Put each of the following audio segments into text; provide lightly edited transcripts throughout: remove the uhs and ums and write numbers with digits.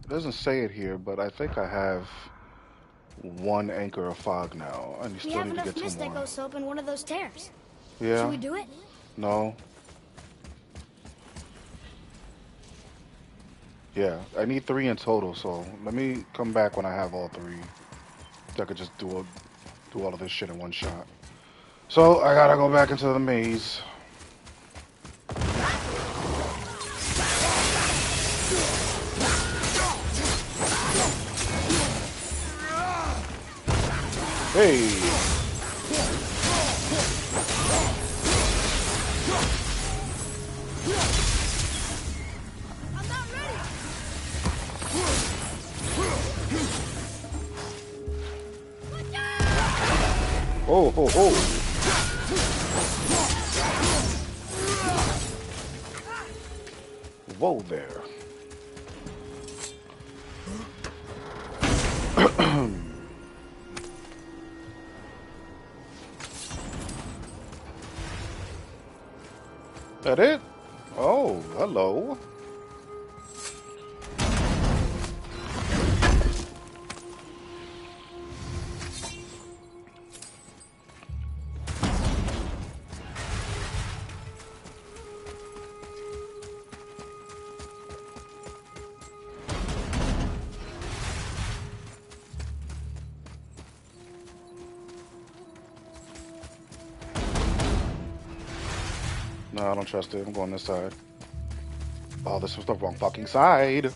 It doesn't say it here, but I think I have one anchor of fog now, and you We still have need to enough get two mist that more. goes to open one of those tears. Should Yeah? we do it? No? Yeah, I need three in total, so let me come back when I have all three. I could just do all of this shit in one shot. So I gotta go back into the maze. Hey! I'm not ready. Oh, ho, ho! Whoa there. That it? Oh, hello. No, I don't trust it. I'm going this side. Oh, this was the wrong fucking side.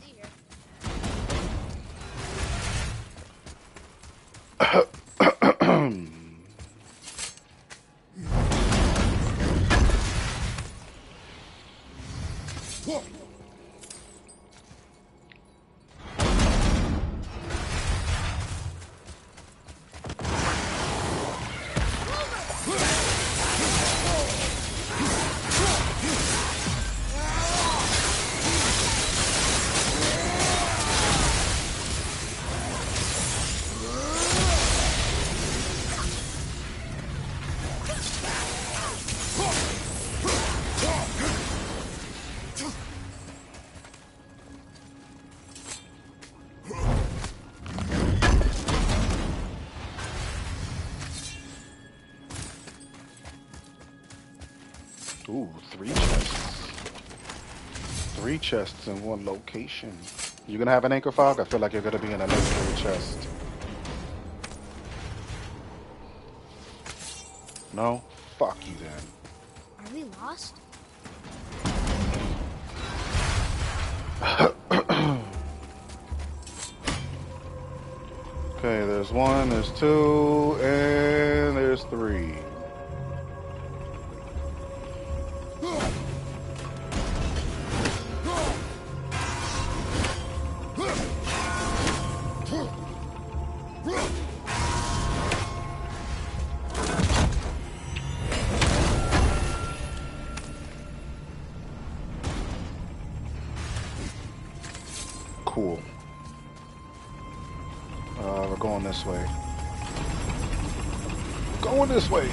Ooh, three chests. Three chests in one location. You gonna have an anchor fog? I feel like you're gonna be in a legendary chest. No? Fuck you then. Are we lost? Okay, there's one, there's two, and there's three. Cool. We're going this way. Going this way.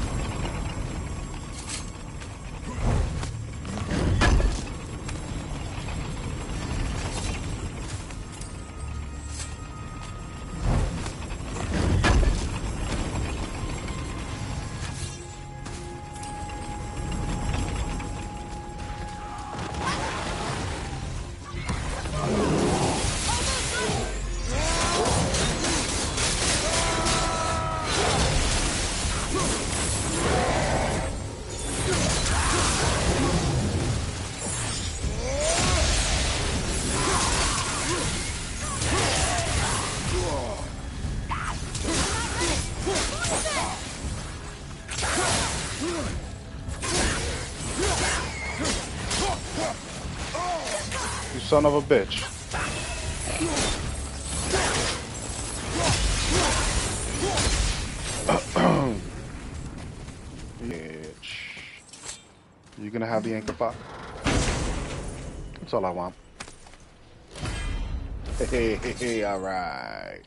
You son of a bitch. Bitch. You gonna have the anchor pop? That's all I want. Hey, alright.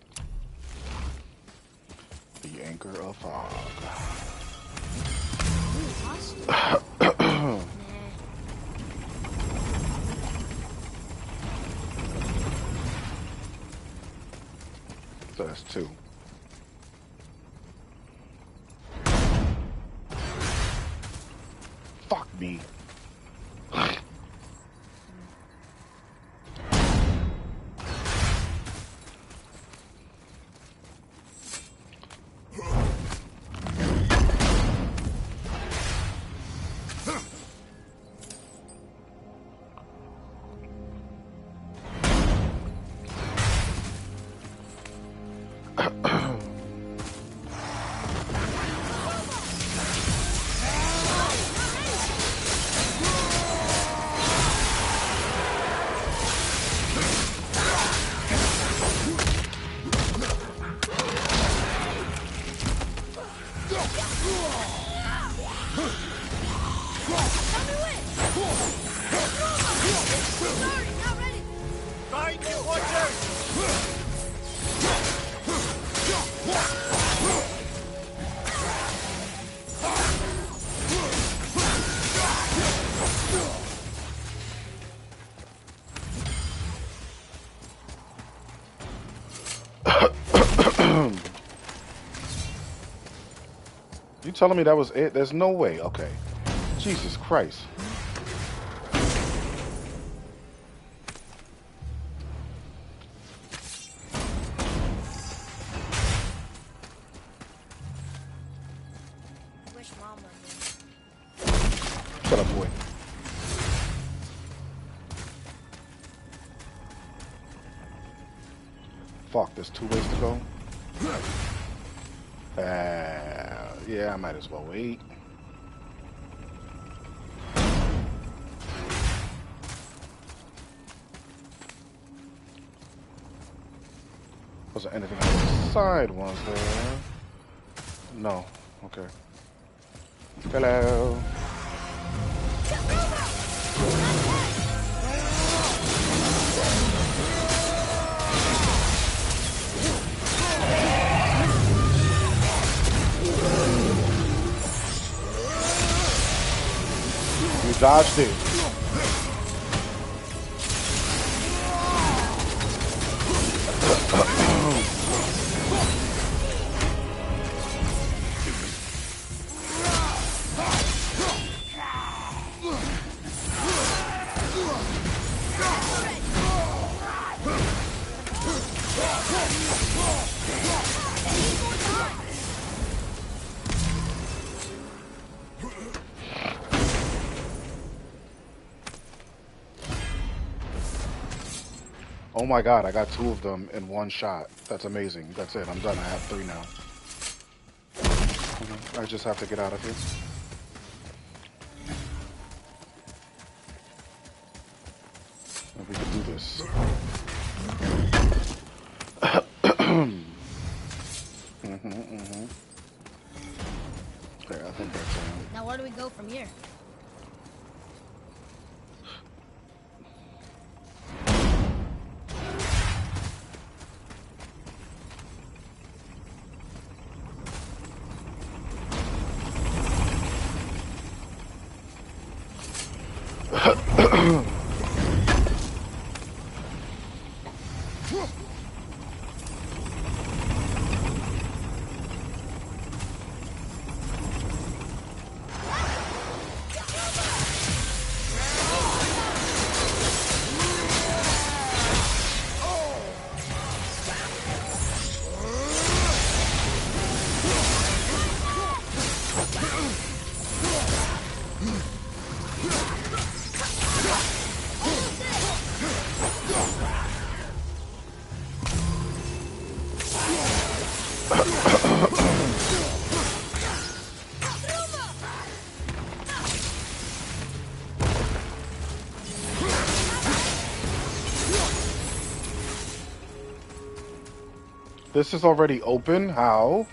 The anchor of fog. So that's 2. Fuck me. You telling me that was it? There's no way. Okay. Jesus Christ. Wish Mom were here. Shut up, boy. Fuck, there's 2 ways to go. Yeah, I might as well wait. Was there anything on the side? Was there? No. Okay. Hello. You dodged it. Oh my god, I got 2 of them in 1 shot. That's amazing. That's it. I'm done. I have 3 now. I just have to get out of here. And we can do this. There, I think that's Now where do we go from here? This is already open? How?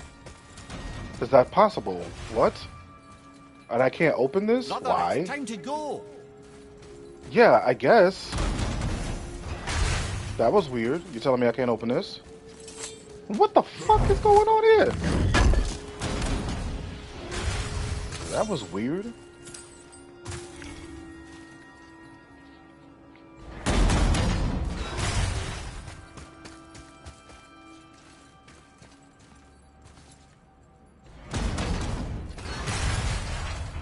Is that possible? What? And I can't open this? Brother, Why? it's time to go. Yeah, I guess. That was weird. You telling me I can't open this? What the fuck is going on here? That was weird.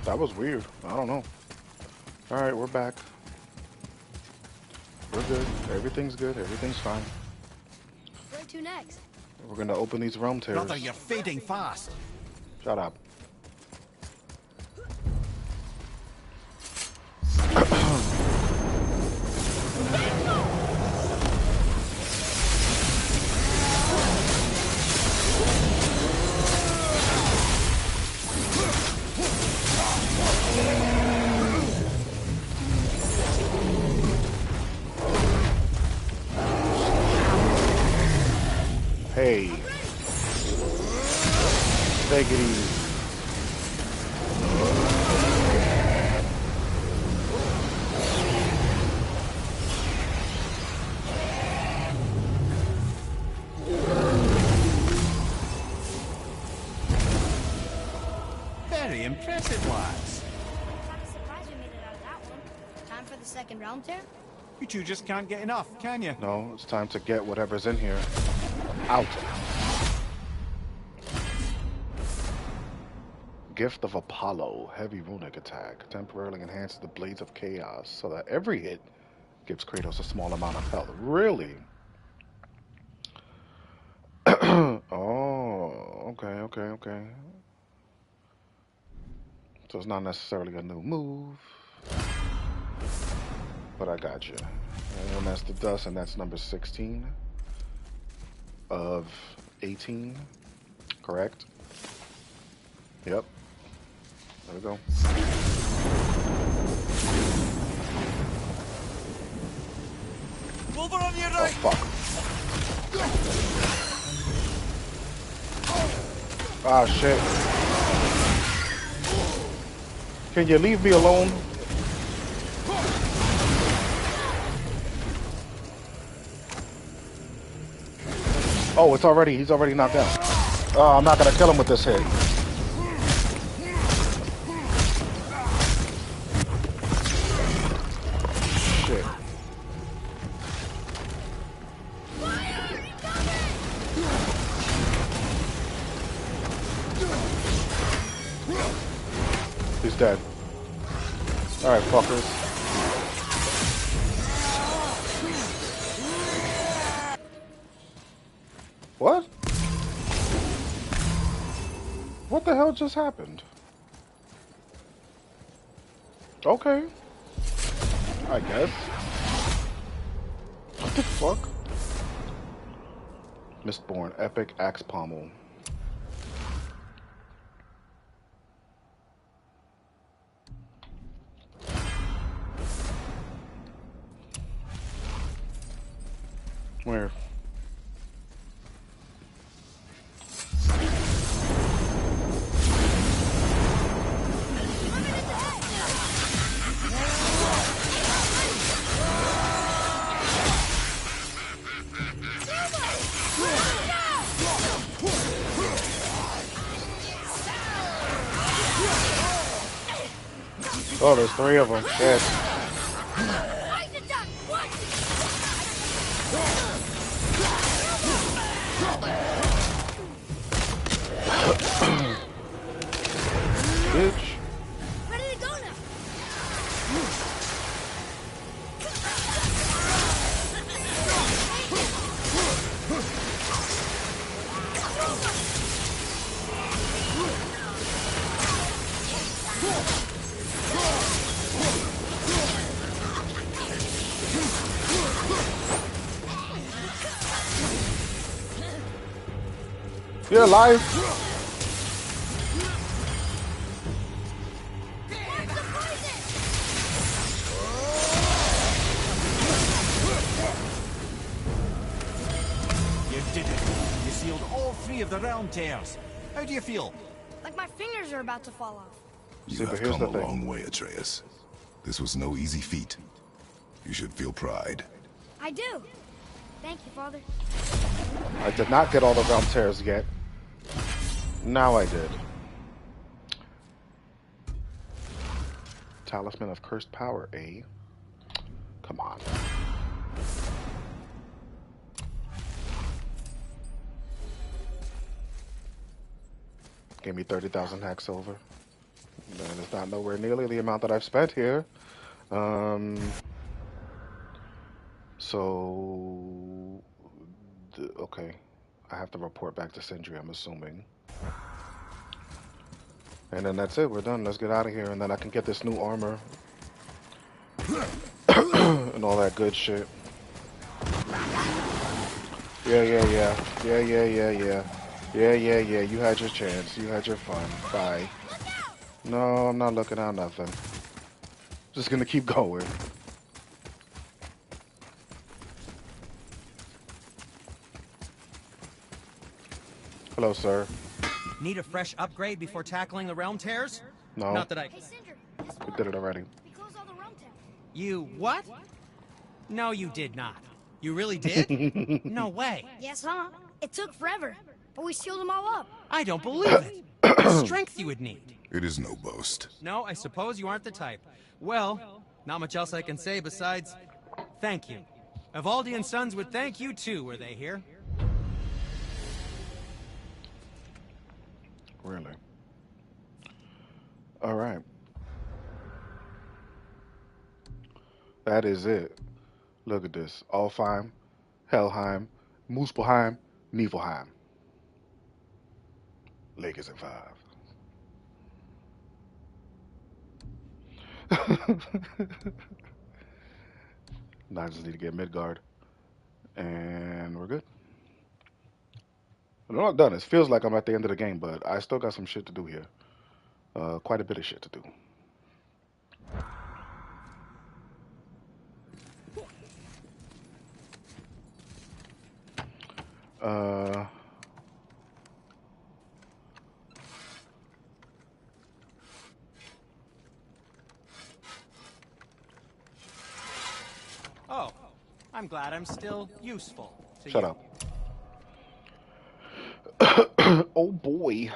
That was weird. I don't know. Alright, we're back. We're good. Everything's good. Everything's fine. Where to next? We're gonna open these realm tears. Brother, you're fading fast. Shut up. Hey. Take it easy. Very impressive, lads. Kind of surprised we made it out of that one. Time for the second round tear? You two just can't get enough, can you? No, it's time to get whatever's in here out. Gift of Apollo. Heavy runic attack. Temporarily enhances the blades of chaos so that every hit gives Kratos a small amount of health. Really? Oh, okay. So it's not necessarily a new move. But I got you. And that's the dust, and that's number 16 of 18. Correct? Yep. There we go. Over on your Oh, right. fuck. Ah, shit. Can you leave me alone? Oh, he's already knocked down. Oh, I'm not gonna kill him with this hit. Shit. He's dead. Alright, fuckers. What? What the hell just happened? Okay. I guess. What the fuck? Mistborn, epic axe pommel. Where? Oh, there's 3 of them. Shit. Bitch. Where did it go now? You're alive. You did it. You sealed all 3 of the realm tears. How do you feel? Like my fingers are about to fall off. See, You but have here's come the a thing. long way, Atreus. This was no easy feat. You should feel pride. I do. Thank you, Father. I did not get all the realm tears yet. Now I did. Talisman of Cursed Power, eh? Come on. Give me 30,000 hack silver. And it's not nowhere nearly the amount that I've spent here. Um, so, okay. I have to report back to Sindri, I'm assuming. And then that's it. We're done. Let's get out of here. And then I can get this new armor and all that good shit. Yeah, yeah, yeah. Yeah, yeah, yeah, yeah. Yeah, yeah, yeah. You had your chance. You had your fun. Bye. No, I'm not looking at nothing. Just gonna keep going. Hello, sir. Need a fresh upgrade before tackling the realm tears? No, Not that I... Hey, Cinder, guess we what? did it already. We closed all the realm towers. You what? No, you did not. You really did? No way. Yes, huh? It took forever, but we sealed them all up. I don't believe it. The strength you would need. It is no boast. No, I suppose you aren't the type. Well, not much else I can say besides thank you. Evaldi and Sons would thank you too, were they here? Really? All right. That is it. Look at this. Alfheim, Helheim, Muspelheim, Niflheim. Lakers in 5. Now I just need to get Midgard. And we're good. I'm not done. It feels like I'm at the end of the game, but I still got some shit to do here. Quite a bit of shit to do. Oh, I'm glad I'm still useful to Shut you. up. Oh boy.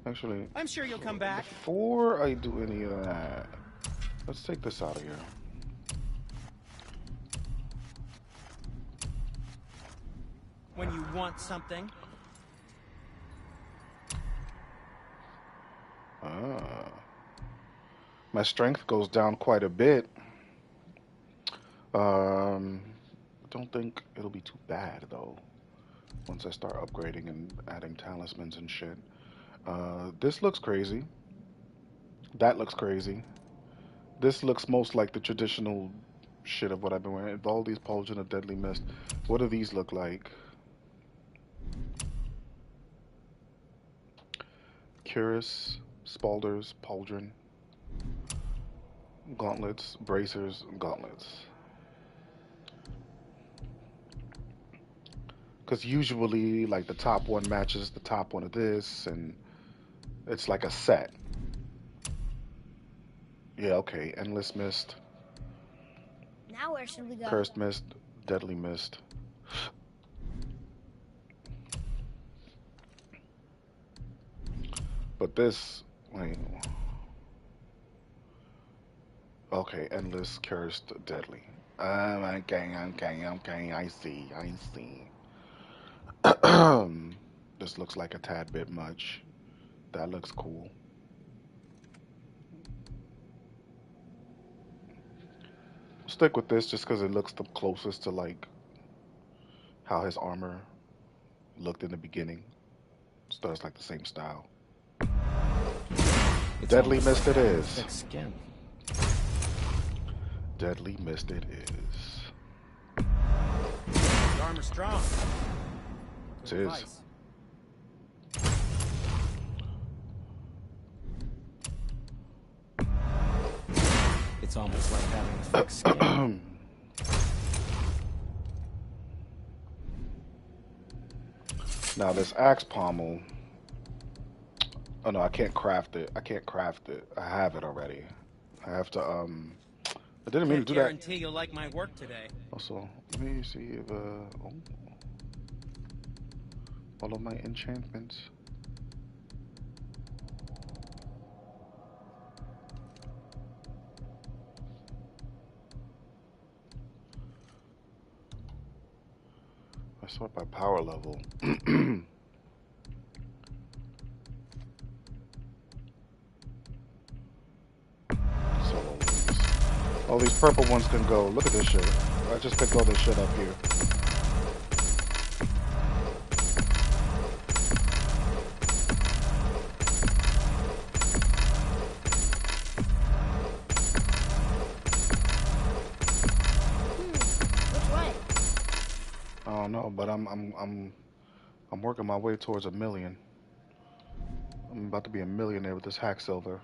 Actually, I'm sure you'll come back. before I do any of that, let's take this out of here. When you want something. My strength goes down quite a bit. Don't think it'll be too bad though. Once I start upgrading and adding talismans and shit. This looks crazy. That looks crazy. This looks most like the traditional shit of what I've been wearing. Valdi's Pauldron of Deadly Mist. What do these look like? Cuirass, Spalders, Pauldron. Gauntlets, bracers, gauntlets. Because usually, like, the top one matches the top one of this, and it's like a set. Yeah, okay. Endless Mist, Now where should we go? Cursed Mist, Deadly Mist. But this, wait. Okay, Endless, Cursed, Deadly. Okay, I see. This looks like a tad bit much. That looks cool. Stick with this just because it looks the closest to like how his armor looked in the beginning. So it's like the same style. It's Deadly almost Mist like it having is. thick skin. Deadly Mist it is. The armor strong. It Good is. advice. It's almost like having thick skin. Now this axe pommel. Oh no, I can't craft it. I have it already. I have to I didn't mean to Can't do that. guarantee you'll like my work today. Also, let me see if all of my enchantments. Sort by power level. So all these purple ones can go. Look at this shit. I just picked all this shit up here. Which way? I don't know, but I'm working my way towards a million. I'm about to be a millionaire with this hack silver.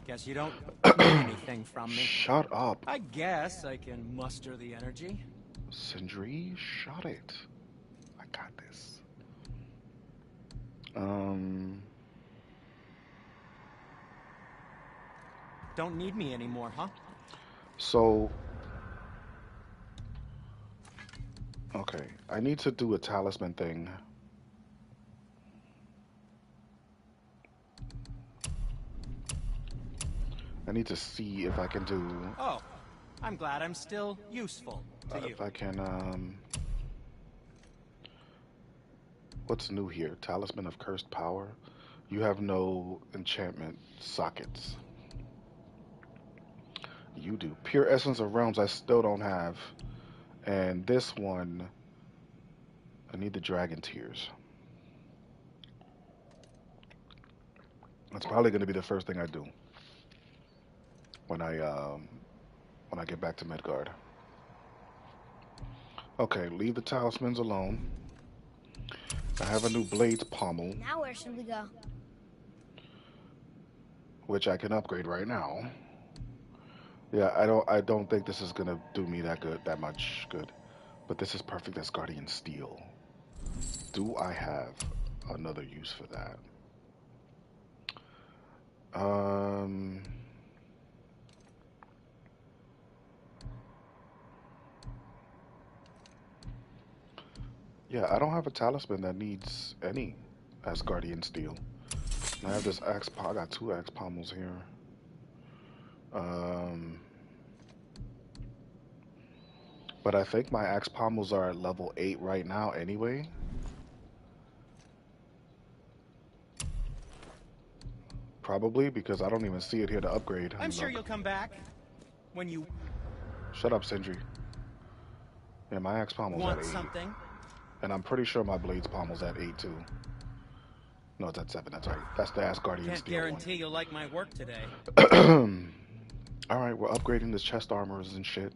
Guess you don't need anything from me. Shut up, I guess I can muster the energy. Sindri. Shut it. I got this. Don't need me anymore, huh? So, okay, I need to do a talisman thing. I need to see if I can do. Oh, I'm glad I'm still useful to you. If I can, what's new here? Talisman of Cursed Power. You have no enchantment sockets. You do. Pure Essence of Realms I still don't have. And this one, I need the Dragon Tears. That's probably going to be the first thing I do when I get back to Midgard. Okay, leave the talismans alone. I have a new Blades Pommel, Now where should we go? which I can upgrade right now. Yeah, I don't think this is gonna do me that much good. But this is perfect as Guardian Steel. Do I have another use for that? Yeah, I don't have a talisman that needs any Asgardian steel. I have this axe. I got 2 axe pommels here. But I think my axe pommels are at level 8 right now anyway. Probably because I don't even see it here to upgrade. I'm sure you'll come back when you Shut up, Sindri. Yeah, my axe pommel's want at 8. something. And I'm pretty sure my blades pommel's at 8 too. No, it's at 7, that's right. That's the Asgardian Can't steel guarantee you'll like my work today. one. Alright, we're upgrading the chest armors and shit.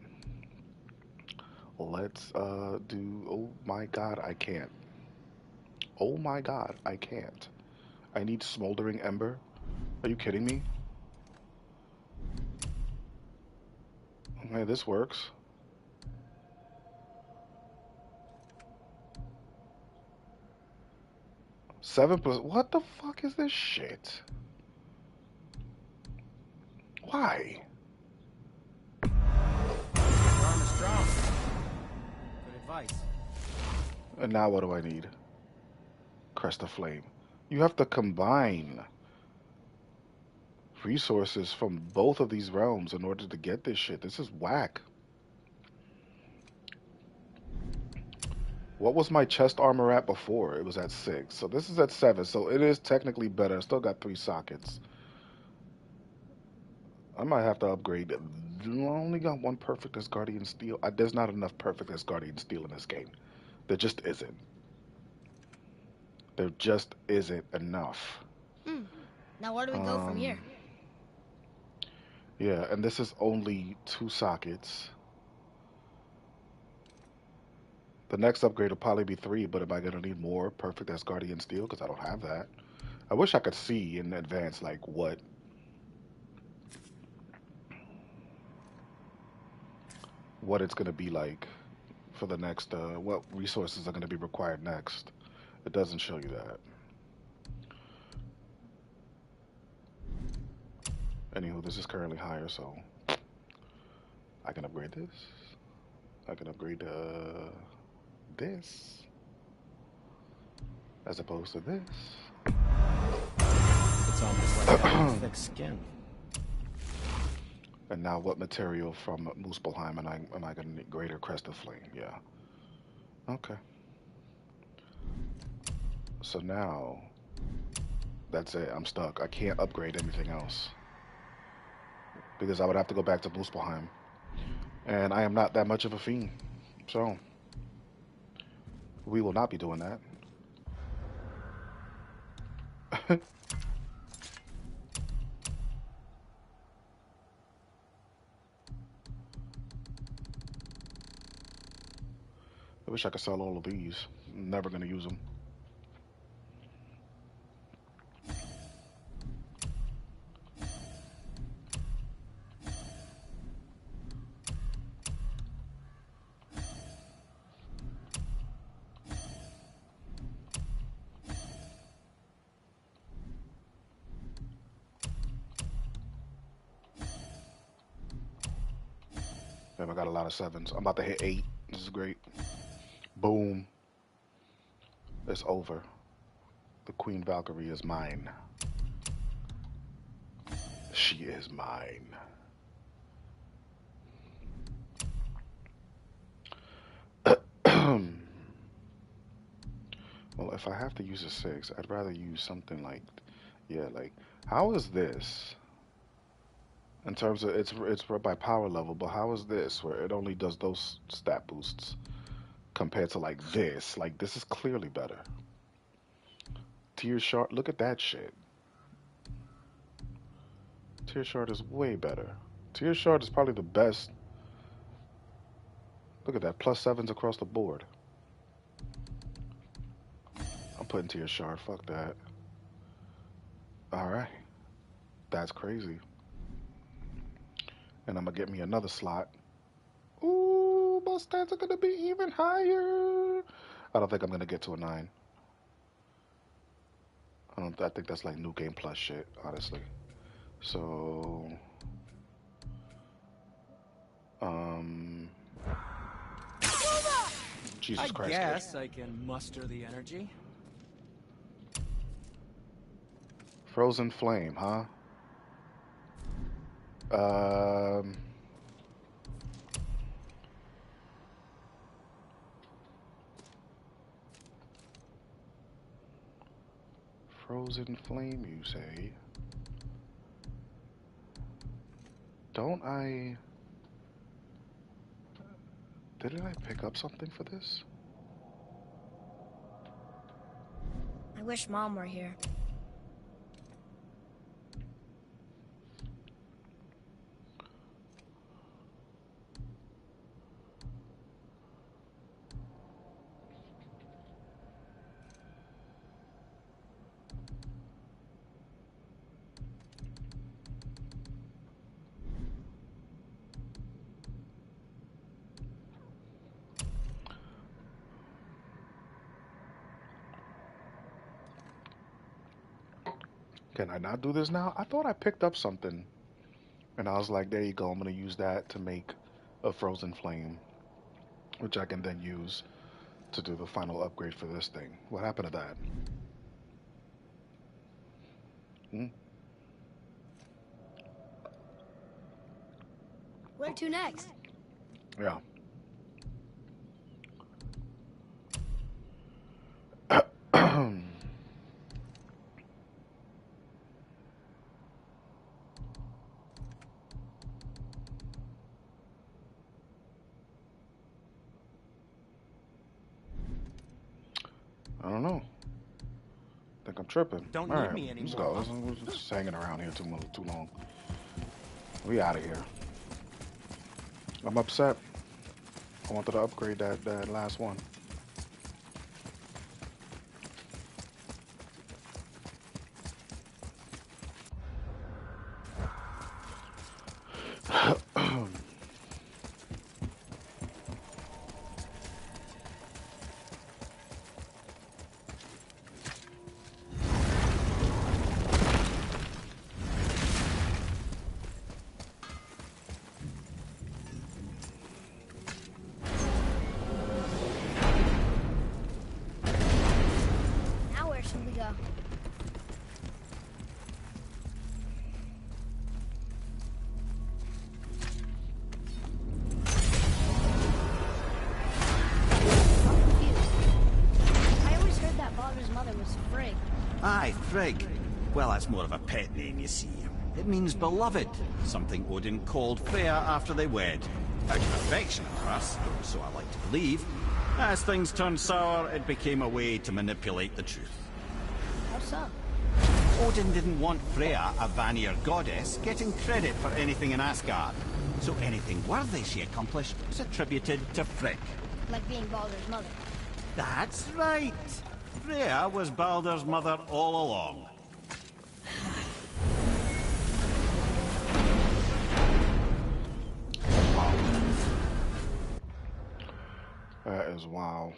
Let's do. Oh my god, I can't. Oh my god, I can't. I need smoldering ember. Are you kidding me? Okay, this works. Seven plus. What the fuck is this shit? Why? Armor strong. Good advice. And now what do I need? Crest of Flame. You have to combine resources from both of these realms in order to get this shit. This is whack. What was my chest armor at before? It was at 6. So this is at 7. So it is technically better. I still got 3 sockets. I might have to upgrade. I only got 1 perfect Asgardian steel. There's not enough perfect Asgardian steel in this game. There just isn't. There just isn't enough. Now where do we go from here? Yeah, and this is only 2 sockets. The next upgrade will probably be 3, but am I going to need more perfect Asgardian steel? Because I don't have that. I wish I could see in advance, like, what it's going to be like for the next, what resources are going to be required next. It doesn't show you that. Anywho, this is currently higher, so I can upgrade this. I can upgrade this as opposed to this. It's almost like having thick skin. And now what material from Muspelheim am I going to need? Greater Crest of Flame, yeah. Okay. So now, that's it. I'm stuck. I can't upgrade anything else because I would have to go back to Muspelheim, and I am not that much of a fiend. So we will not be doing that. I wish I could sell all of these. I'm never gonna use them. Damn, I got a lot of sevens. I'm about to hit 8. This is great. Boom. It's over. The Queen Valkyrie is mine. She is mine. Well, if I have to use a 6, I'd rather use something like, yeah, like, how is this? In terms of, it's by power level, but how is this, where it only does those stat boosts, compared to, like, this? Like, this is clearly better. Tear Shard, look at that shit. Tear Shard is way better. Tear Shard is probably the best. Look at that, +7s across the board. I'm putting Tear Shard, fuck that. Alright. That's crazy. And I'm gonna get me another slot. Ooh, my stats are gonna be even higher. I don't think I'm gonna get to a 9. I think that's like new game plus shit, honestly. So, Jesus Christ. I guess I can muster the energy. Frozen Flame, huh? Frozen Flame, you say? Don't I... Didn't I pick up something for this? I wish Mom were here. Can I not do this now? I thought I picked up something. And I was like, there you go. I'm going to use that to make a Frozen Flame, which I can then use to do the final upgrade for this thing. What happened to that? Hmm? Where to next? Yeah. I don't know. I think I'm tripping. Don't All need right, me let's anymore. go. We're just hanging around here too long. We out of here. I'm upset. I wanted to upgrade that last one. Now where should we go? Aye, Frigg. Well, that's more of a pet name, you see. It means beloved, something Odin called Freya after they wed. Out of affection, of course, or so I like to believe. As things turned sour, it became a way to manipulate the truth. How so? Odin didn't want Freya, a Vanir goddess, getting credit for anything in Asgard. So anything worthy she accomplished was attributed to Frigg. Like being Baldur's mother. That's right. Freya was Baldur's mother all along. That is wow.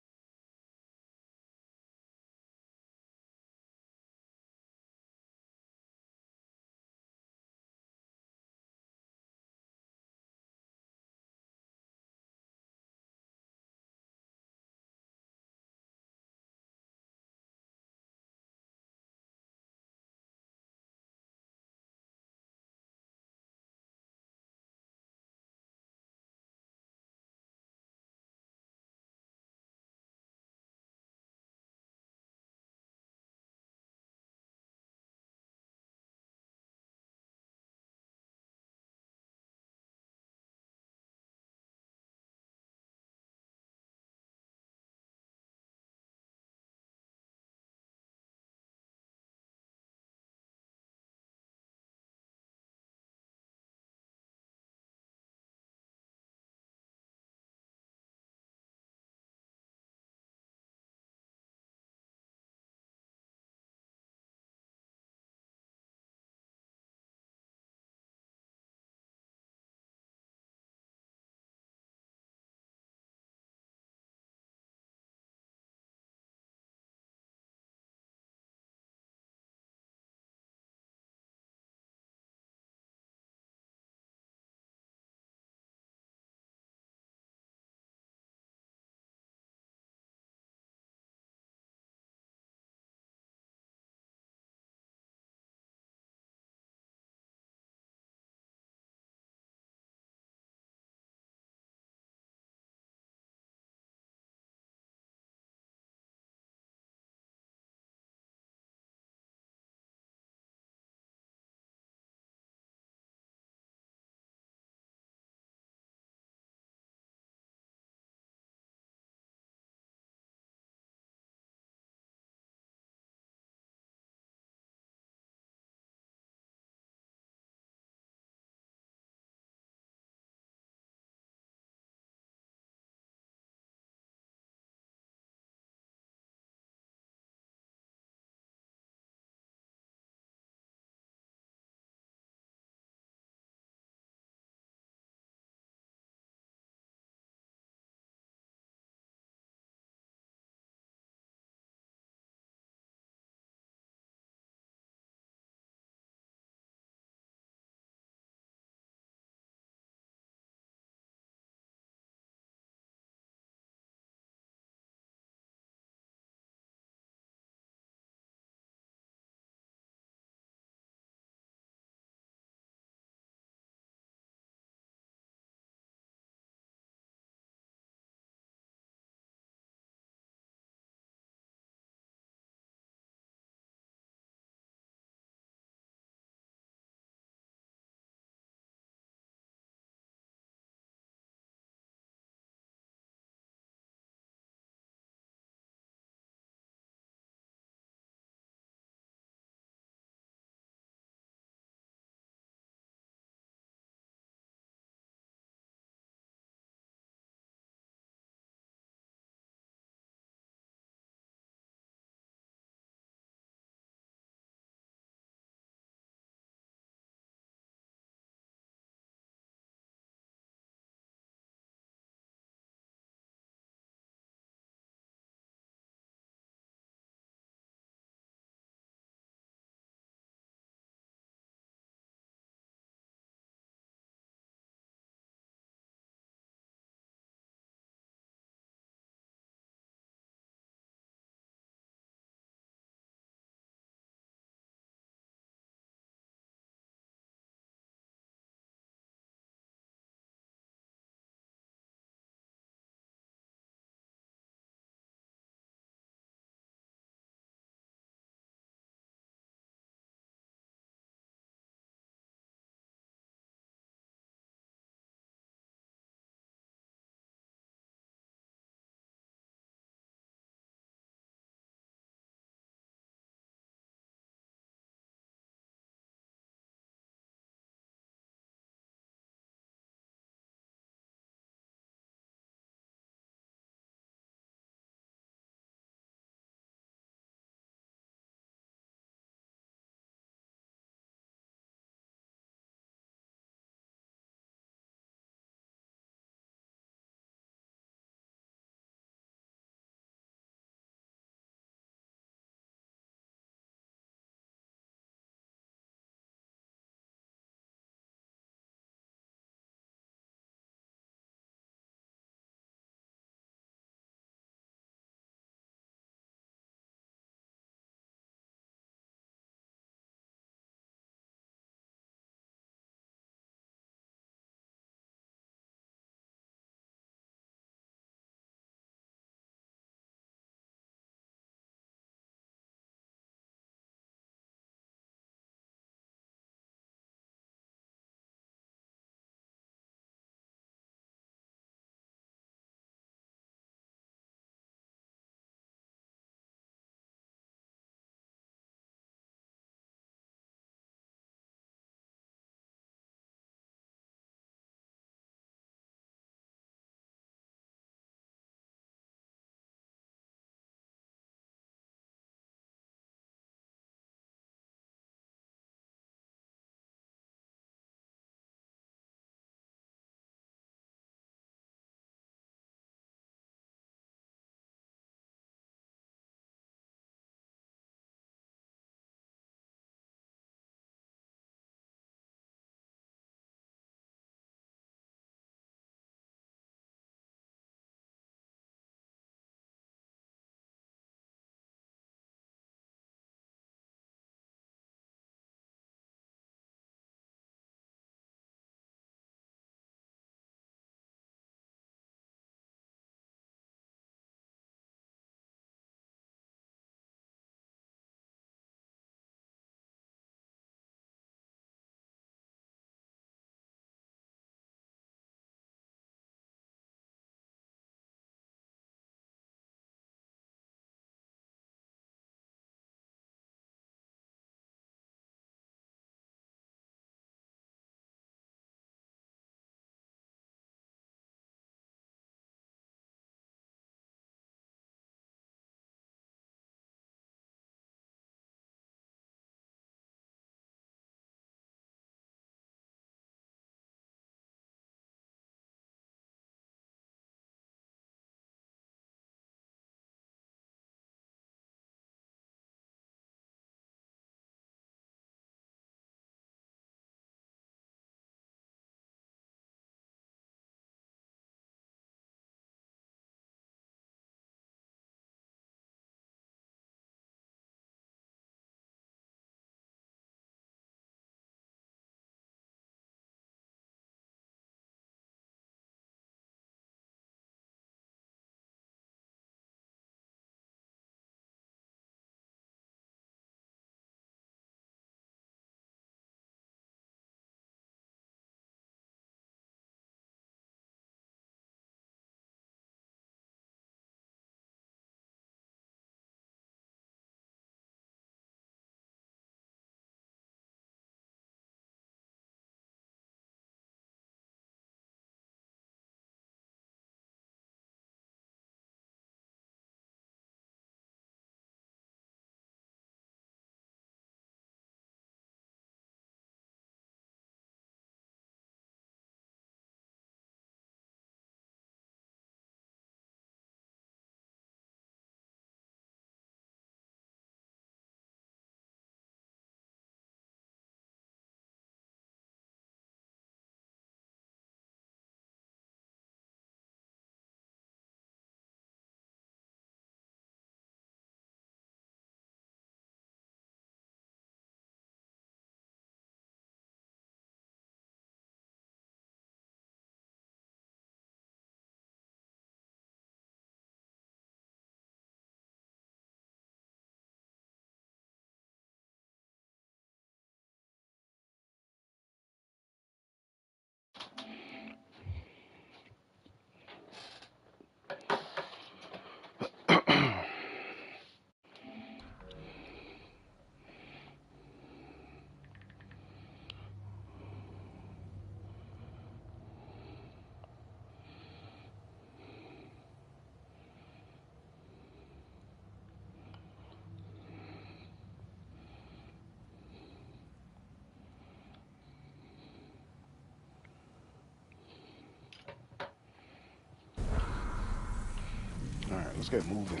Let's get moving.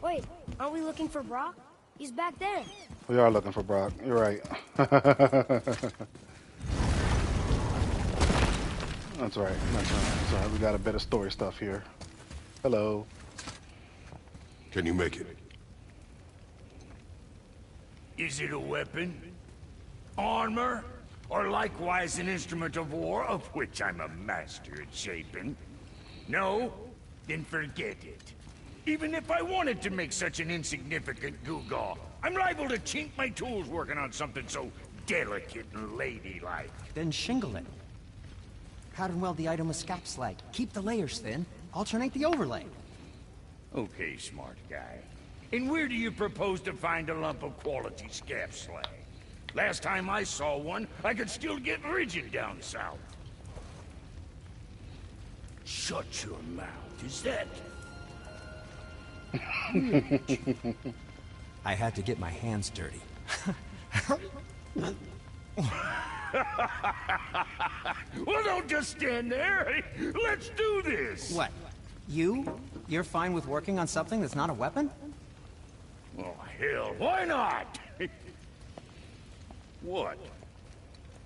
Wait, aren't we looking for Brock? He's back there. We are looking for Brock. You're right. That's right. That's right. We got a bit of story stuff here. Hello. Can you make it? Is it a weapon? Armor? Or likewise an instrument of war, of which I'm a master at shaping? No? Then forget it. Even if I wanted to make such an insignificant gewgaw, I'm liable to chink my tools working on something so delicate and ladylike. Then shingle it. Pattern weld the item with scap slag. Keep the layers thin. Alternate the overlay. Okay, smart guy. And where do you propose to find a lump of quality scap slag? Last time I saw one, I could still get rigid down south. Shut your mouth, is that? I had to get my hands dirty. Well, don't just stand there. Let's do this. What? You're fine with working on something that's not a weapon? Oh, hell, why not? What?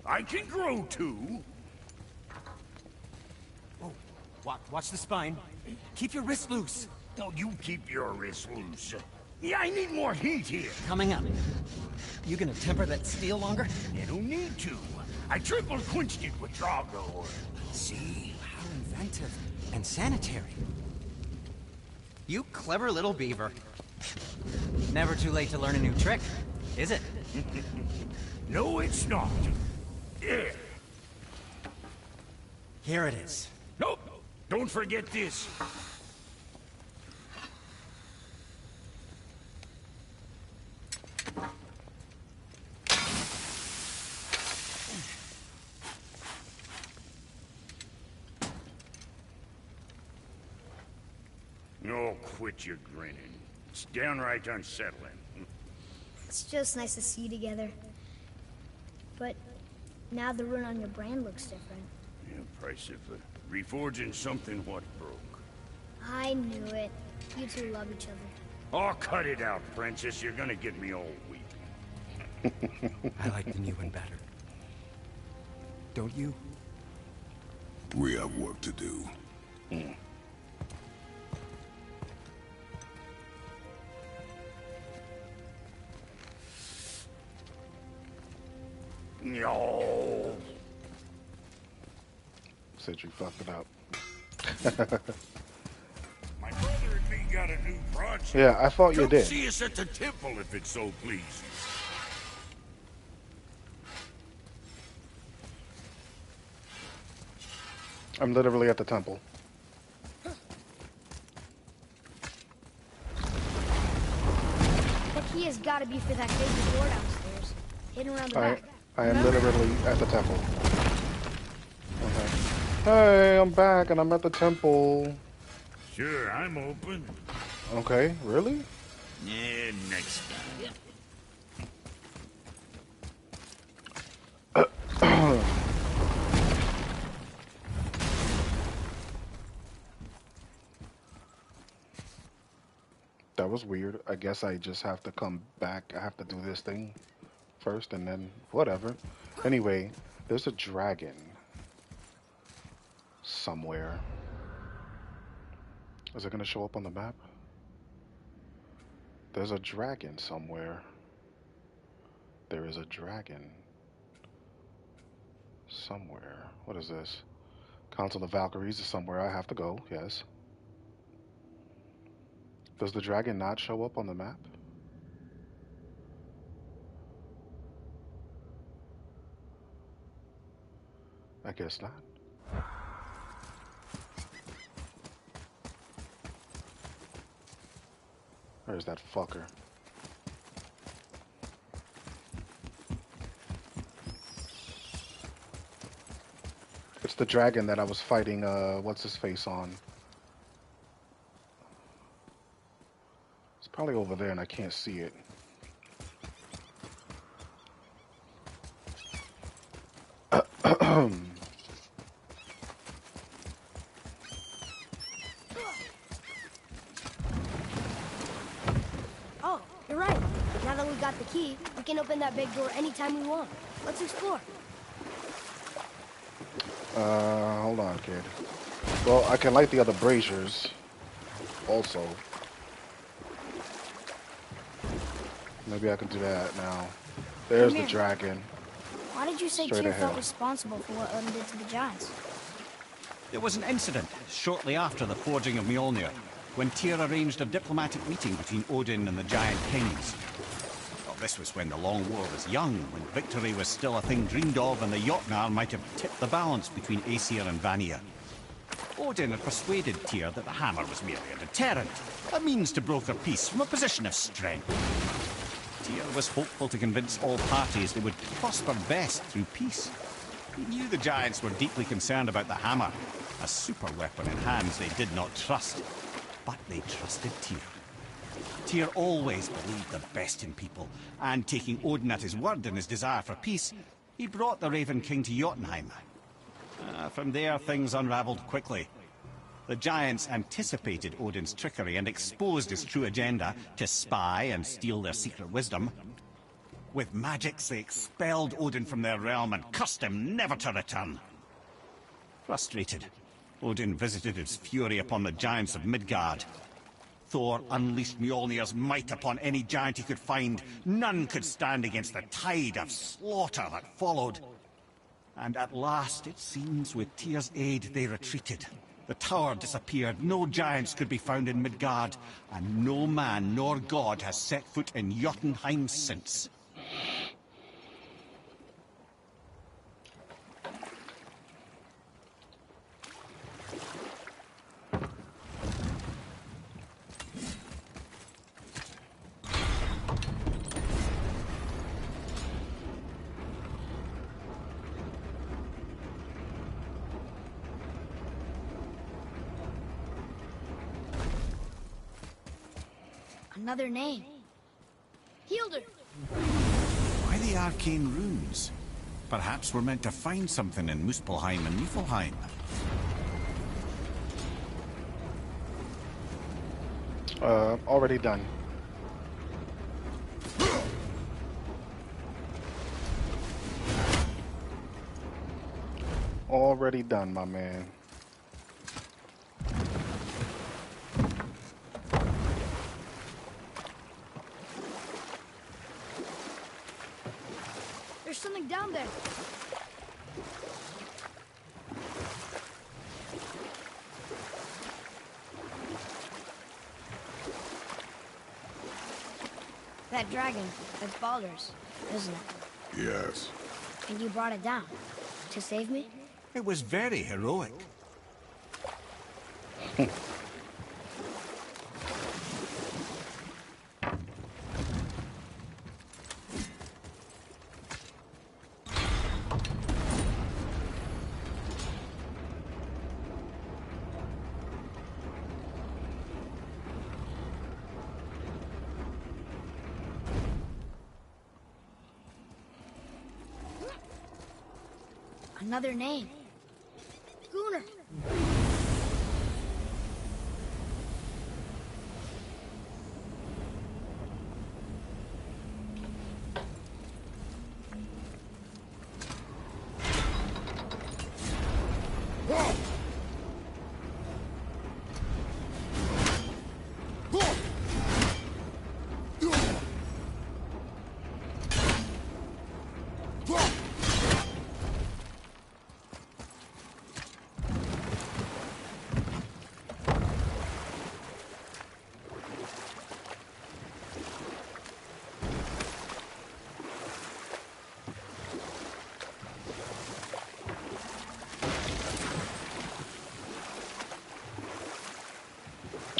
I can grow too. Oh, watch the spine. Keep your wrist loose. No, you keep your wrist loose. Yeah, I need more heat here. Coming up. You gonna temper that steel longer? You don't need to. I triple quenched it with Drago. See? How inventive. And sanitary. You clever little beaver. Never too late to learn a new trick, is it? No, it's not. Yeah. Here it is. Nope. Don't forget this. Oh, quit your grinning. It's downright unsettling. It's just nice to see you together. But now the rune on your brand looks different. Yeah, price of reforging something what broke. I knew it. You two love each other. Oh, cut it out, Princess. You're gonna get me all weak. I like the new one better. Don't you? We have work to do. No. Said you fucked it up. My brother and me got a new project. Yeah, I thought you Come did. see us at the temple if it so please. I'm literally at the temple. The key has got to be for that big door downstairs, hidden around the back. I am Remember? literally at the temple. Okay. Hey, I'm back and I'm at the temple. Sure, I'm open. Okay, really? Yeah, next time. That was weird. I guess I just have to come back. I have to do this thing first and then whatever. Anyway, there's a dragon somewhere. Is it going to show up on the map? There's a dragon somewhere. There is a dragon somewhere. What is this? Council of Valkyries is somewhere I have to go, yes. Does the dragon not show up on the map? I guess not. Where's that fucker? It's the dragon that I was fighting, what's his face on? It's probably over there and I can't see it. Oh, you're right. Now that we got the key, we can open that big door anytime we want. Let's explore. Hold on, kid. Well, I can light the other braziers. Also. Maybe I can do that now. There's the dragon. Why did you say Straight Tyr ahead. felt responsible for what Odin did to the giants? There was an incident shortly after the forging of Mjolnir, when Tyr arranged a diplomatic meeting between Odin and the giant kings. Well, this was when the Long War was young, when victory was still a thing dreamed of, and the Jotnar might have tipped the balance between Aesir and Vanir. Odin had persuaded Tyr that the hammer was merely a deterrent, a means to broker peace from a position of strength. Tyr was hopeful to convince all parties they would prosper best through peace. He knew the giants were deeply concerned about the hammer, a super weapon in hands they did not trust. But they trusted Tyr. Tyr always believed the best in people, and taking Odin at his word in his desire for peace, he brought the Raven King to Jotunheim. From there, things unraveled quickly. The giants anticipated Odin's trickery and exposed his true agenda to spy and steal their secret wisdom. With magics, they expelled Odin from their realm and cursed him never to return. Frustrated, Odin visited his fury upon the giants of Midgard. Thor unleashed Mjolnir's might upon any giant he could find. None could stand against the tide of slaughter that followed. And at last, it seems, with Tyr's aid, they retreated. The tower disappeared, no giants could be found in Midgard, and no man nor god has set foot in Jotunheim since. Another name. Hildur! Why the arcane runes? Perhaps we're meant to find something in Muspelheim and Niflheim. Already done. Already done, my man. There's something down there. That dragon, it's Baldur's, isn't it? Yes. And you brought it down to save me? It was very heroic. Another name. Gunnar.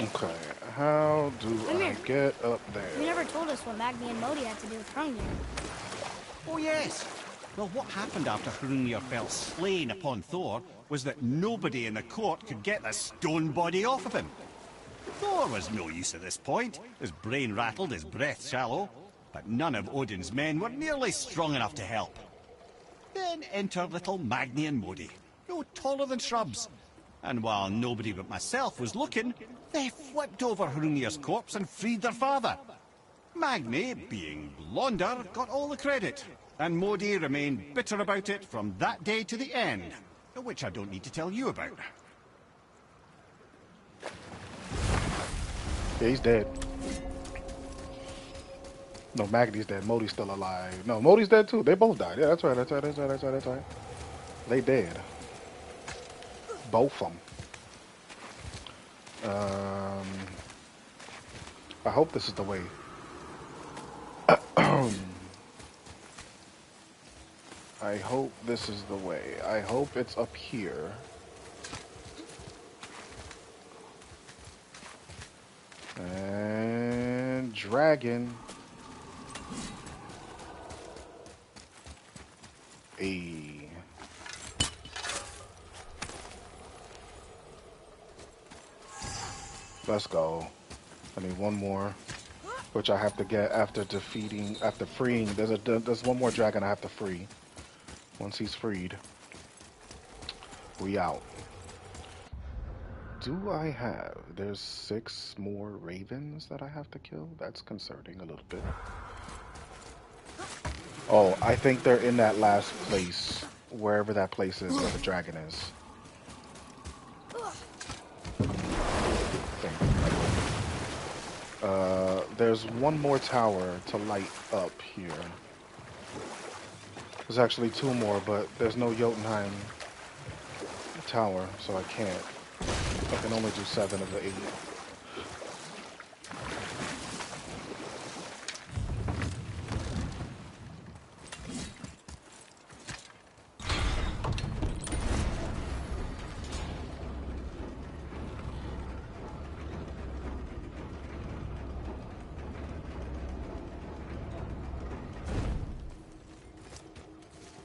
Okay, how do I get up You there? never told us what Magni and Modi had to do with Hrungnir. Oh yes! Well, what happened after Hrungnir fell slain upon Thor was that nobody in the court could get the stone body off of him. Thor was no use at this point, his brain rattled, his breath shallow, but none of Odin's men were nearly strong enough to help. Then enter little Magni and Modi, no taller than shrubs. And while nobody but myself was looking, they flipped over Hrungnir's corpse and freed their father. Magni, being blonder, got all the credit, and Modi remained bitter about it from that day to the end, which I don't need to tell you about. Yeah, he's dead. No, Magni's dead. Modi's still alive. No, Modi's dead too. They both died. Yeah, that's right. That's right. That's right. That's right. That's right. They dead. Both of them. I hope this is the way. I hope this is the way. I hope it's up here. And dragon. Let's go. I need one more, which I have to get after freeing. There's one more dragon I have to free. Once he's freed, we out. Do I have? There's 6 more ravens that I have to kill. That's concerning a little bit. Oh, I think they're in that last place, wherever that place is, where the dragon is. There's one more tower to light up here. There's actually 2 more, but there's no Jotunheim tower, so I can't. I can only do 7 of the 8.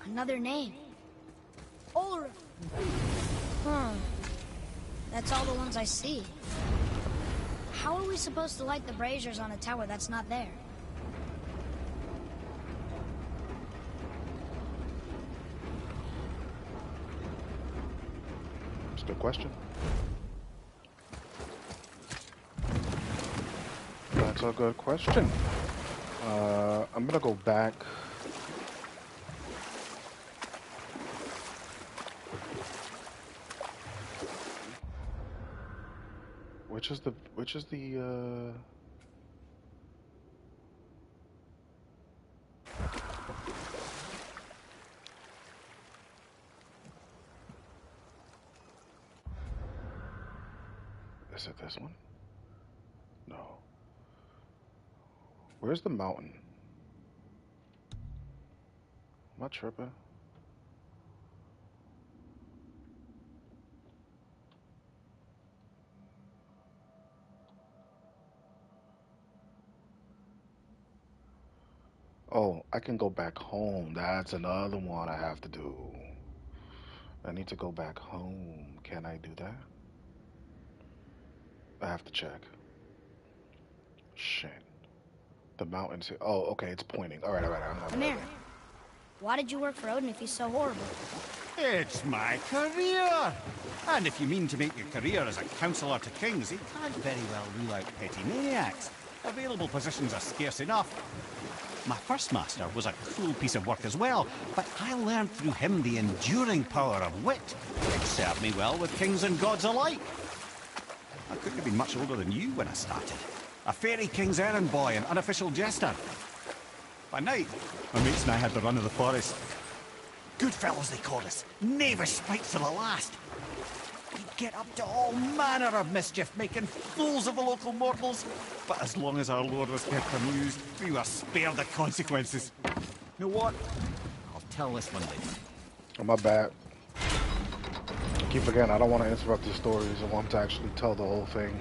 Another name. Ulrich. That's all the ones I see. How are we supposed to light the braziers on a tower that's not there? That's a good question. That's a good question. I'm gonna go back. Which is the is it this one? No. Where's the mountain? Am I tripping? Oh, I can go back home. That's another one I have to do. I need to go back home. Can I do that? I have to check. Shit. The mountains here. Oh, okay, it's pointing. All right. Come here. Why did you work for Odin if he's so horrible? It's my career! And if you mean to make your career as a counsellor to kings, you can't very well rule out petty maniacs. Available positions are scarce enough. My first master was a cruel piece of work as well, but I learned through him the enduring power of wit. It served me well with kings and gods alike. I couldn't have been much older than you when I started. A fairy king's errand boy, an unofficial jester. By night, my mates and I had the run of the forest. Good fellows they called us, knavish spikes to the last. We'd get up to all manner of mischief, making fools of the local mortals. But as long as our lord was kept amused, we were spared the consequences. You know what? I'll tell this one later. Oh, my bad. I keep forgetting, I don't want to interrupt the stories. I want to actually tell the whole thing.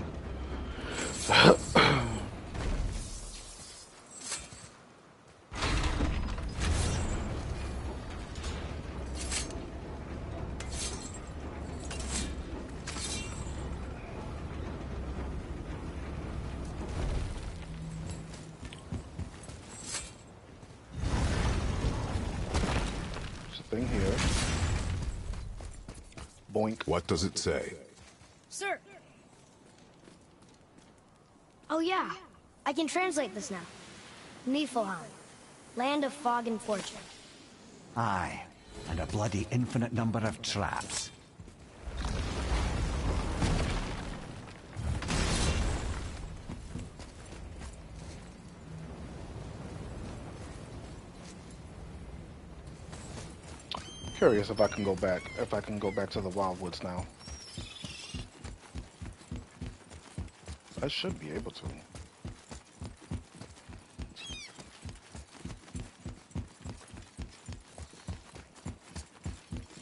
Boink. What does it say? Sir! Oh yeah, I can translate this now. Niflheim, land of fog and fortune. Aye, and a bloody infinite number of traps. Curious if I can go back. If I can go back to the Wildwoods now. I should be able to.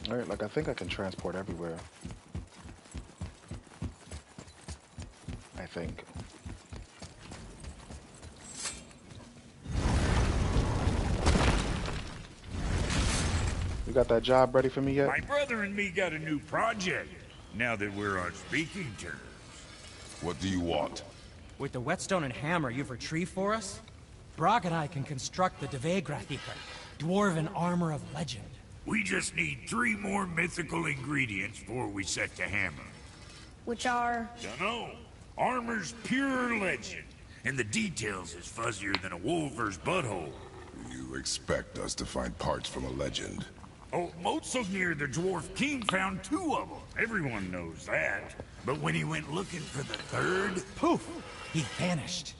Alright, like I think I can transport everywhere. I think. You got that job ready for me yet? My brother and me got a new project, now that we're on speaking terms. What do you want? With the whetstone and hammer you've retrieved for us, Brock and I can construct the Dvegrathika, dwarven armor of legend. We just need 3 more mythical ingredients before we set to hammer. Which are... Dunno. Armor's pure legend, and the details is fuzzier than a wolver's butthole. You expect us to find parts from a legend? Oh, Motsognir the Dwarf King found 2 of them. Everyone knows that. But when he went looking for the 3rd... Poof! He vanished.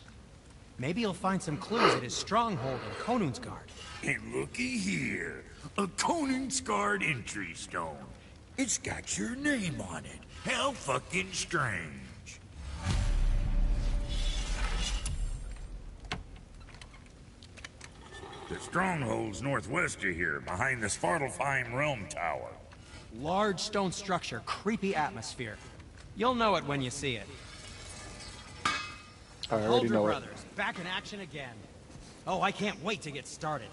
Maybe he'll find some clues at his stronghold in Konunsgard. And looky here. A Konunsgard entry stone. It's got your name on it. How fucking strange. The stronghold's northwest of here, behind the Svartalfheim Realm Tower. Large stone structure, creepy atmosphere. You'll know it when you see it. I already Holder know it. Brothers, back in action again. Oh, I can't wait to get started.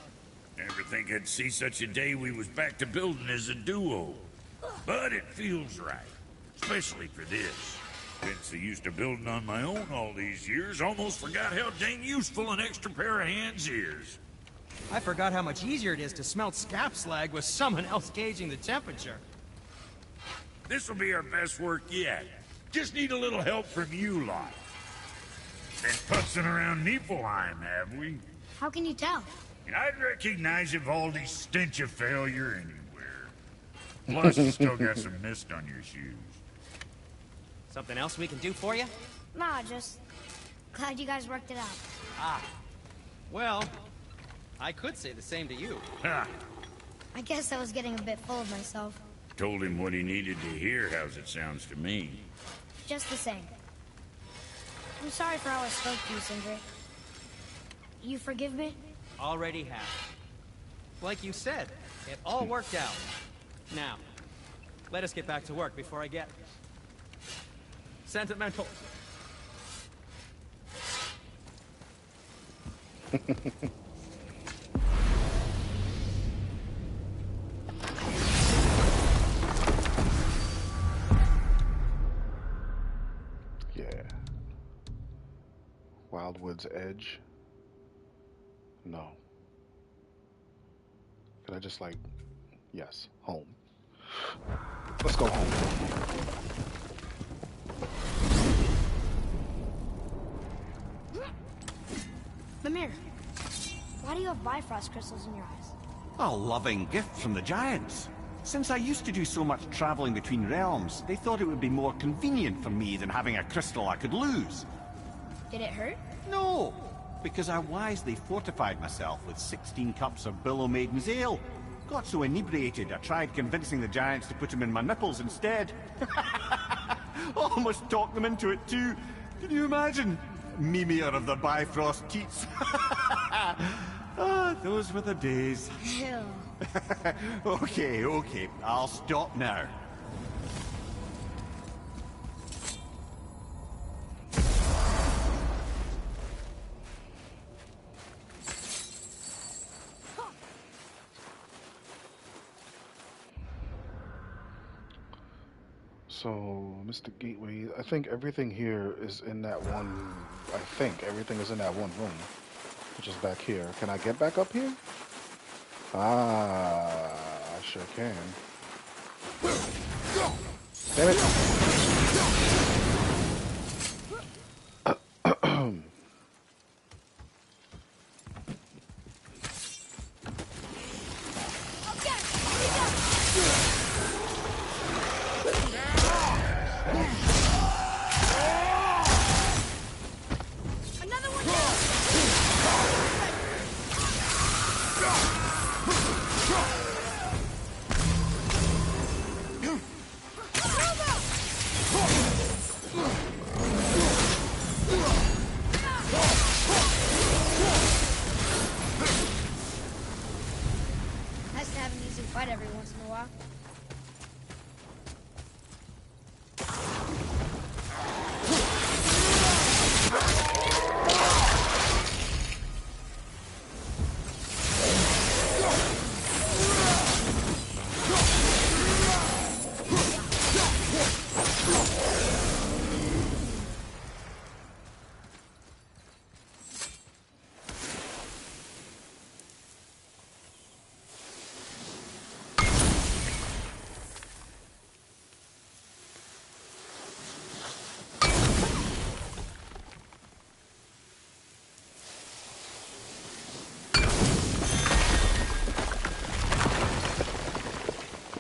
Never think I'd see such a day we was back to building as a duo. But it feels right, especially for this. Been so used to building on my own all these years, almost forgot how dang useful an extra pair of hands is. I forgot how much easier it is to smelt scap slag with someone else gauging the temperature. This'll be our best work yet. Just need a little help from you lot. Been putzing around Niflheim, have we? How can you tell? I'd recognize Ivaldi's stench of failure anywhere. Plus, you still got some mist on your shoes. Something else we can do for you? Nah, just... glad you guys worked it out. Ah. Well, I could say the same to you. Ha! I guess I was getting a bit full of myself. Told him what he needed to hear, how's it sounds to me. Just the same. I'm sorry for how I spoke to you, Sindri. You forgive me? Already have. Like you said, it all worked out. Now, let us get back to work before I get... sentimental. Yeah. Wildwood's Edge. No. Could I just like... Yes, home. Let's go home. Mimir, why do you have Bifrost crystals in your eyes? A loving gift from the giants. Since I used to do so much traveling between realms, they thought it would be more convenient for me than having a crystal I could lose. Did it hurt? No, because I wisely fortified myself with 16 cups of Billow Maiden's Ale. Got so inebriated, I tried convincing the giants to put them in my nipples instead. Almost talked them into it too. Can you imagine? Mimir of the Bifrost Teats. Ah, those were the days. Ew. Okay, I'll stop now. So, Mr. Gateway, I think everything here is in that one... I think everything is in that one room, which is back here. Can I get back up here? Ah, I sure can. Damn it. Nice to have an easy fight every once in a while.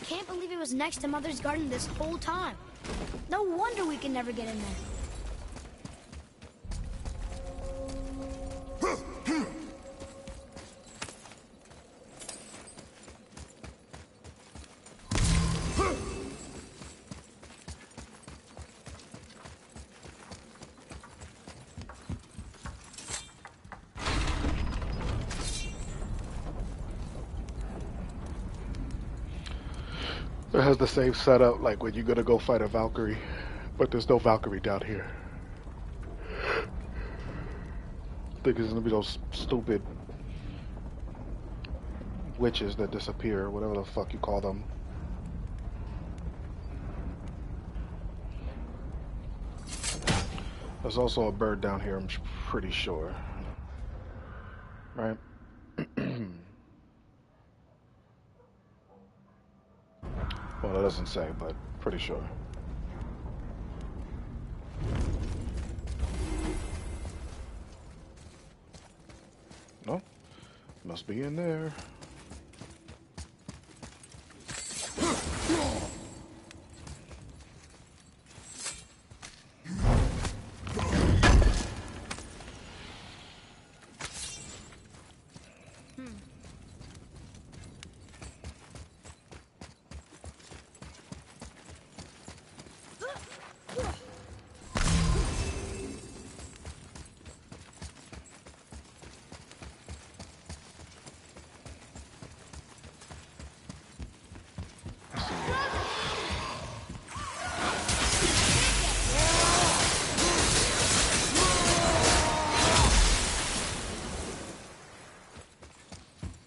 Can't believe it was next to Mother's garden this whole time. No wonder we can never get in there. It has the same setup like when you're gonna go fight a Valkyrie, but there's no Valkyrie down here. I think it's gonna be those stupid witches that disappear, whatever the fuck you call them. There's also a bird down here, I'm pretty sure. Right? Well, it doesn't say, but pretty sure. No? Must be in there.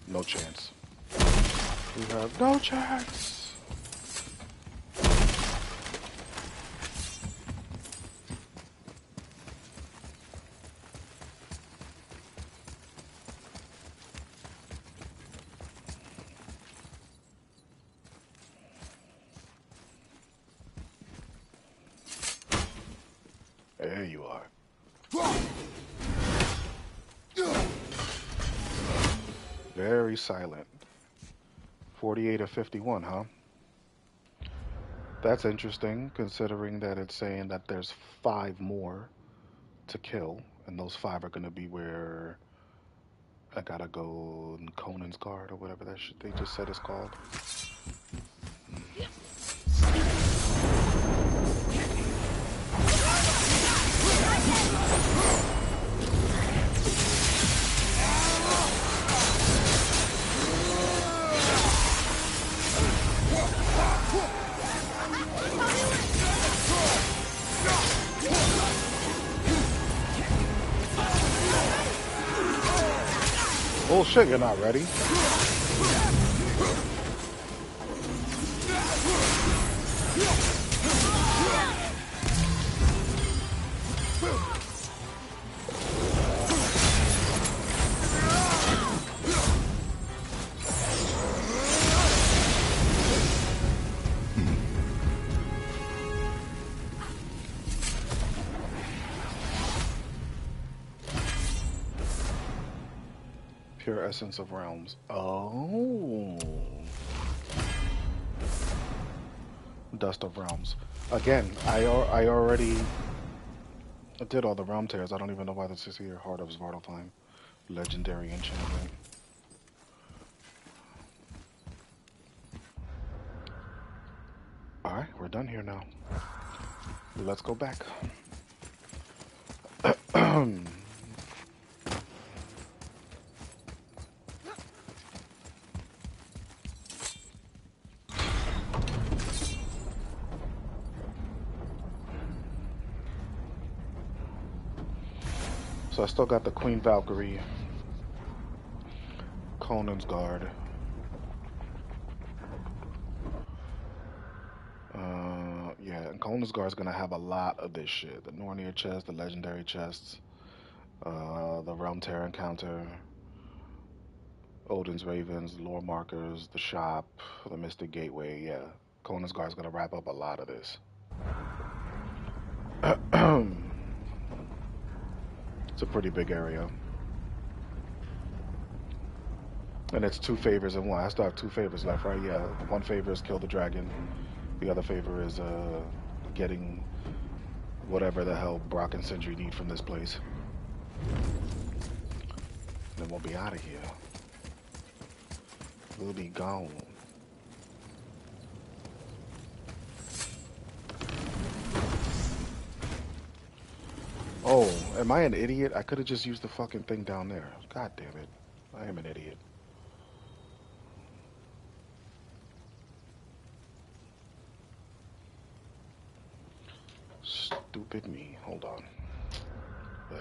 No chance. We have no chance. There you are. Very silent. 48 of 51, huh? That's interesting, considering that it's saying that there's 5 more to kill, and those 5 are gonna be where I gotta go in Conan's Guard or whatever that shit they just said it's called. Bullshit, you're not ready. Pure essence of realms. Oh. Dust of realms. Again, I already did all the realm tears. I don't even know why this is here. Heart of Svartalfheim. Legendary enchantment. Alright, we're done here now. Let's go back. So I still got the Queen Valkyrie, Conan's Guard. Yeah, and Conan's Guard is gonna have a lot of this shit. The Nornir chest, the legendary chests, the Realm Tear encounter, Odin's Ravens, lore markers, the shop, the Mystic Gateway. Yeah, Conan's Guard is gonna wrap up a lot of this. It's a pretty big area. And it's 2 favors in one. I still have 2 favors left, right? Yeah, one favor is kill the dragon. The other favor is getting whatever the hell Brock and Sindri need from this place. Then we'll be out of here. We'll be gone. Oh, am I an idiot? I could have just used the fucking thing down there. God damn it. I am an idiot. Stupid me. Hold on. Ugh.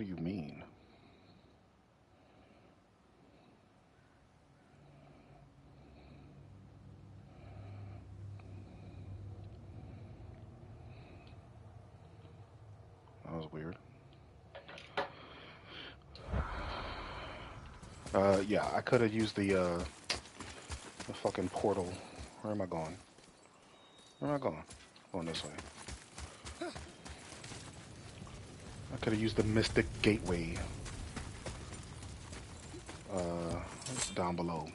do you mean? That was weird. Yeah, I could have used the fucking portal. Where am I going? Where am I going? Going this way. I could have used the Mystic Gateway. It's down below.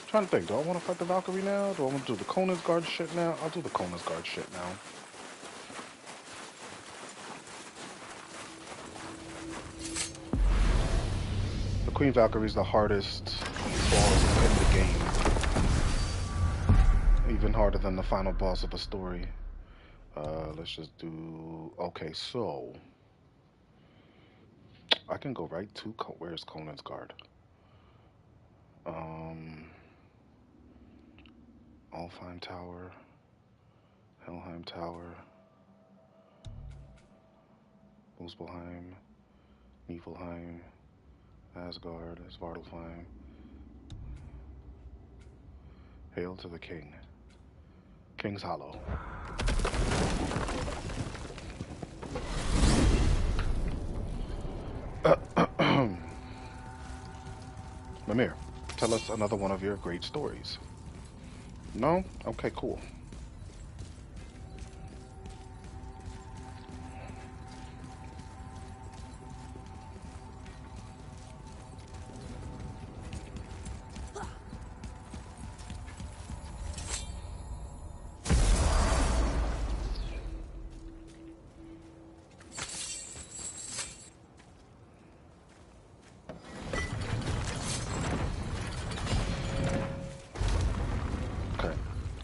Trying to think, do I want to fight the Valkyrie now? Do I want to do the Conan's Guard shit now? I'll do the Conan's Guard shit now. The Queen Valkyrie is the hardest boss in the game. Even harder than the final boss of a story. Let's just do... Okay, so... I can go right to... Where's Conan's Guard? Alfheim Tower. Helheim Tower. Muspelheim. Niflheim. Asgard. Svartalfheim. Hail to the King. King's Hollow. Mimir, tell us another one of your great stories. No? Okay, cool.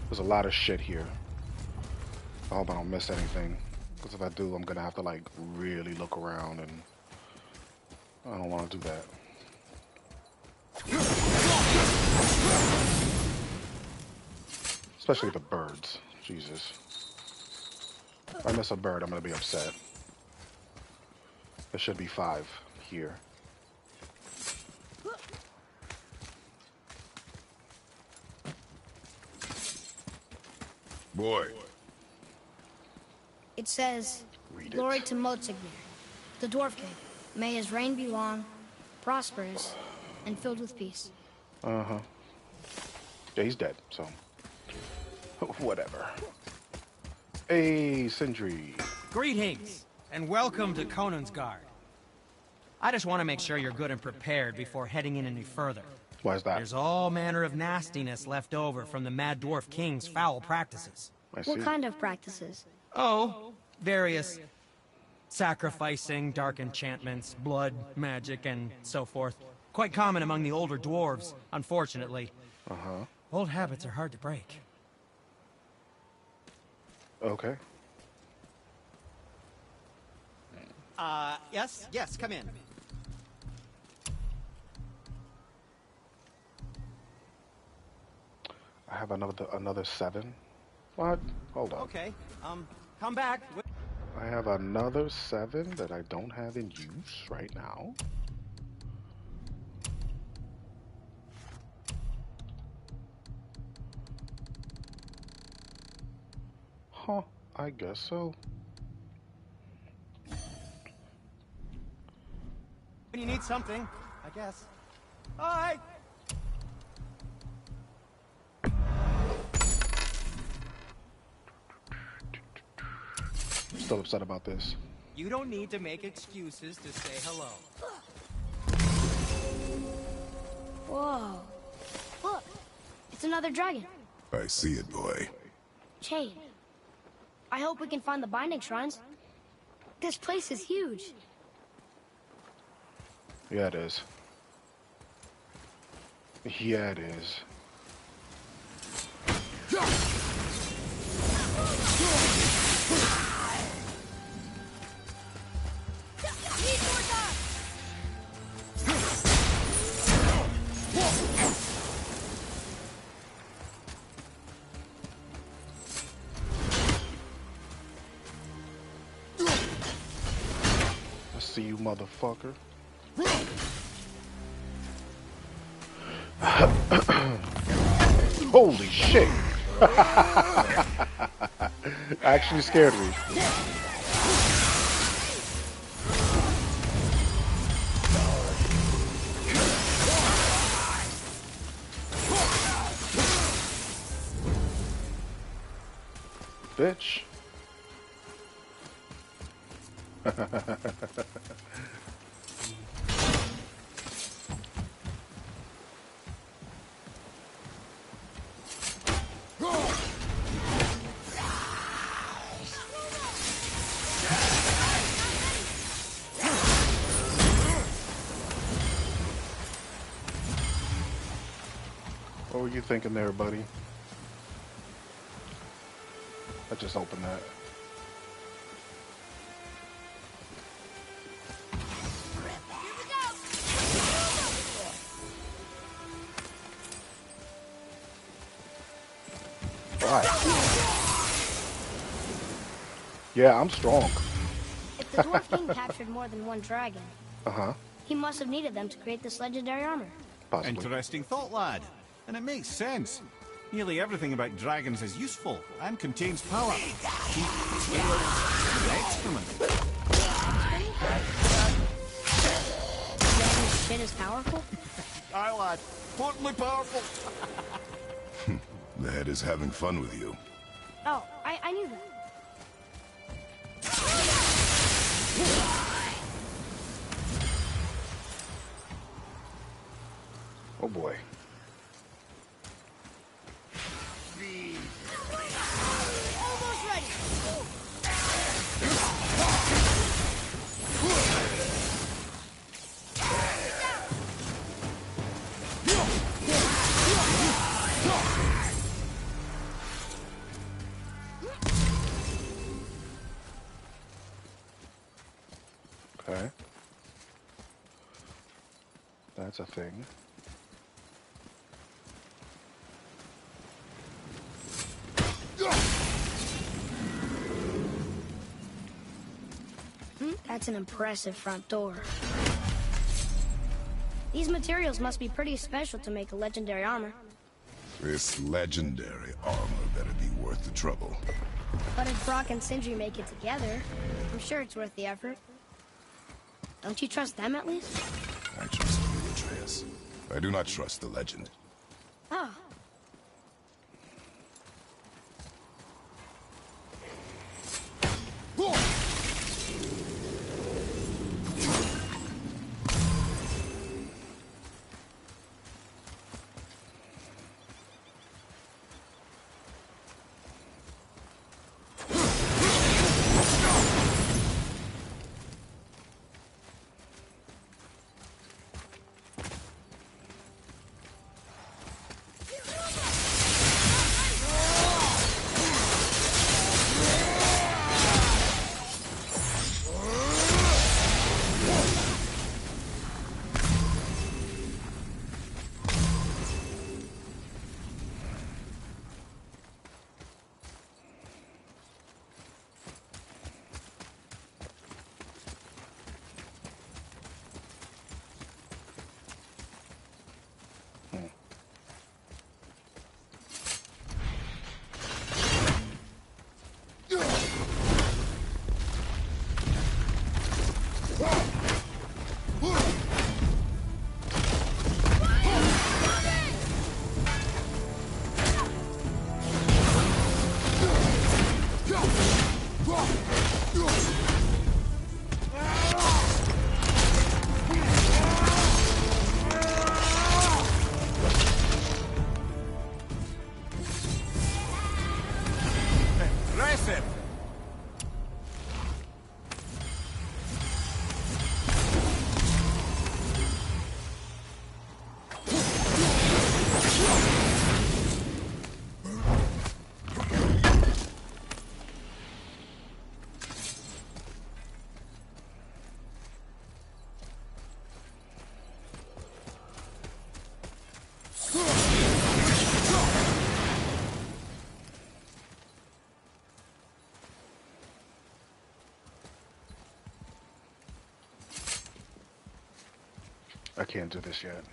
There's a lot of shit here. I hope I don't miss anything. Because if I do, I'm going to have to, like, really look around, and I don't want to do that. Especially the birds. Jesus. If I miss a bird, I'm going to be upset. There should be 5 here. Boy. It says, Read it. Glory to Motsignir, the Dwarf King. May his reign be long, prosperous, and filled with peace. Uh-huh. Yeah, he's dead, so... Whatever. Hey, Sindri. Greetings, and welcome to Conan's Guard. I just want to make sure you're good and prepared before heading in any further. Why is that? There's all manner of nastiness left over from the Mad Dwarf King's foul practices. I see. What kind of practices? Oh, various sacrificing, dark enchantments, blood, magic, and so forth. Quite common among the older dwarves, unfortunately. Uh-huh. Old habits are hard to break. Okay. Yes, come in. I have another 7. What? Hold on. Okay, come back. I have another 7 that I don't have in use right now. Huh, I guess so. When you need something, I guess. Bye! I'm still upset about this. You don't need to make excuses to say hello. Whoa. Look, it's another dragon. I see it, boy. Chain. I hope we can find the binding shrines. This place is huge. Yeah, it is. Yeah, it is. Need more time. see you, motherfucker. Holy shit! Actually scared me. Bitch. What were you thinking there, buddy? I just opened that. Right. Yeah, I'm strong. If the Dwarf King captured more than one dragon, Uh-huh. he must have needed them to create this legendary armor. Possibly. Interesting thought, lad. And it makes sense. Nearly everything about dragons is useful and contains power. Teeth, scales, excrement. Dragon shit is powerful? Aye, lad. Totally powerful. The head is having fun with you. Oh, I knew that. Oh boy. Almost ready. Okay. That's a thing. That's an impressive front door. These materials must be pretty special to make a legendary armor. This legendary armor better be worth the trouble. But if Brock and Sindri make it together, I'm sure it's worth the effort. Don't you trust them at least? I trust you, Atreus. I do not trust the legend. Oh. I can't do this yet.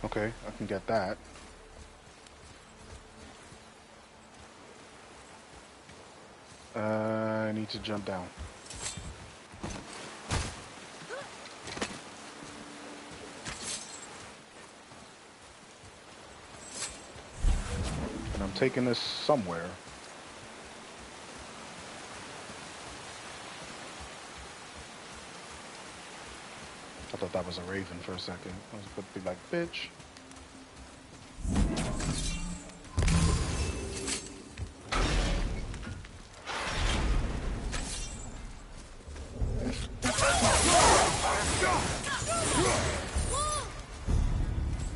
Okay, I can get that. I need to jump down. And I'm taking this somewhere. I thought that was a raven for a second. I was about to be like, bitch.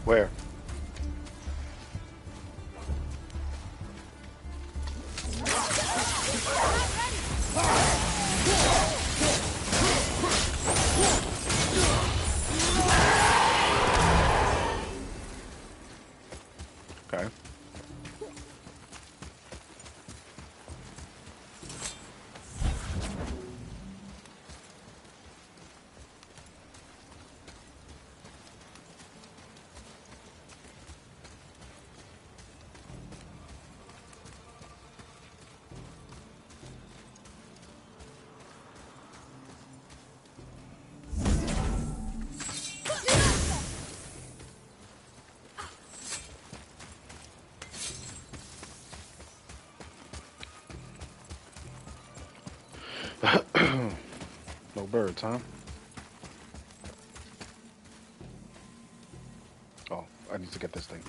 Where? Okay. No birds, huh? Oh, I need to get this thing.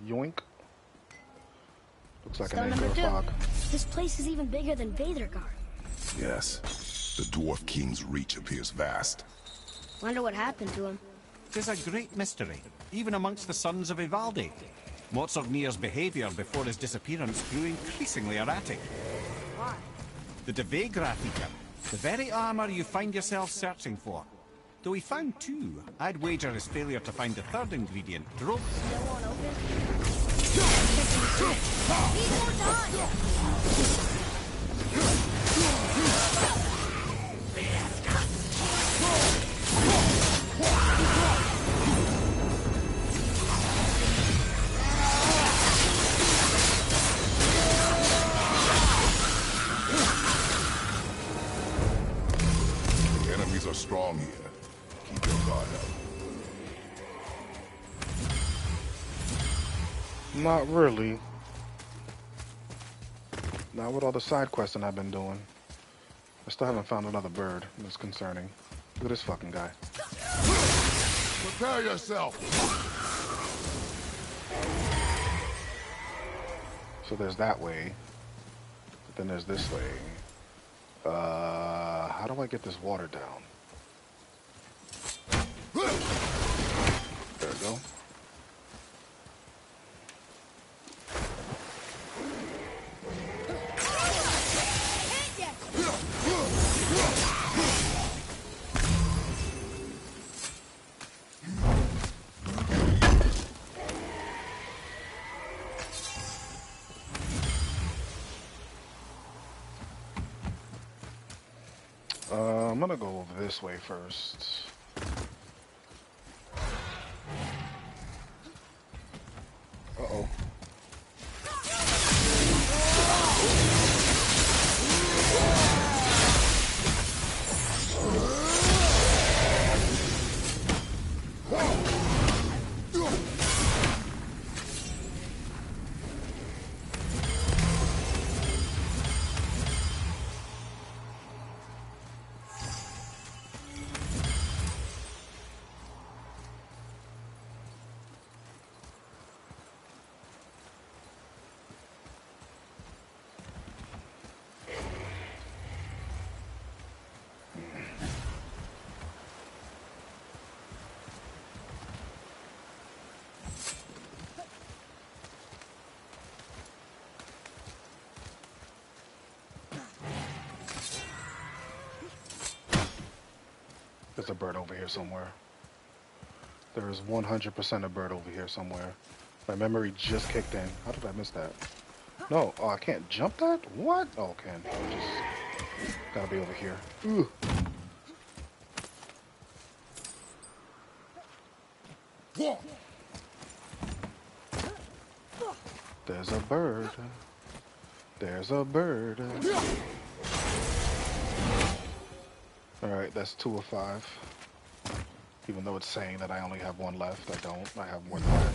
Yoink. Looks like Stone an number anchor 2. fog. This place is even bigger than Vadergard. Yes. The Dwarf King's reach appears vast. Wonder what happened to him. Tis a great mystery, even amongst the sons of Ivaldi. Mozartnir's behavior before his disappearance grew increasingly erratic. Why? The Devegrath Eater, the very armor you find yourself searching for. Though he found 2, I'd wager his failure to find the 3rd ingredient drove. Still won't open? Need more time! The enemies are strong here. Keep your guard up. Not really. Not with all the side questing I've been doing. I still haven't found another bird. That's concerning. Look at this fucking guy. Prepare yourself! So there's that way. But then there's this way. How do I get this water down? There we go. I'm gonna go over this way first. Uh-oh. There's a bird over here somewhere. There is 100% a bird over here somewhere. My memory just kicked in. How did I miss that? No, oh, I can't jump that? What? Oh, I can. Just gotta be over here. Ooh. There's a bird. There's a bird. Alright, that's 2 of 5. Even though it's saying that I only have 1 left, I don't. I have more than that.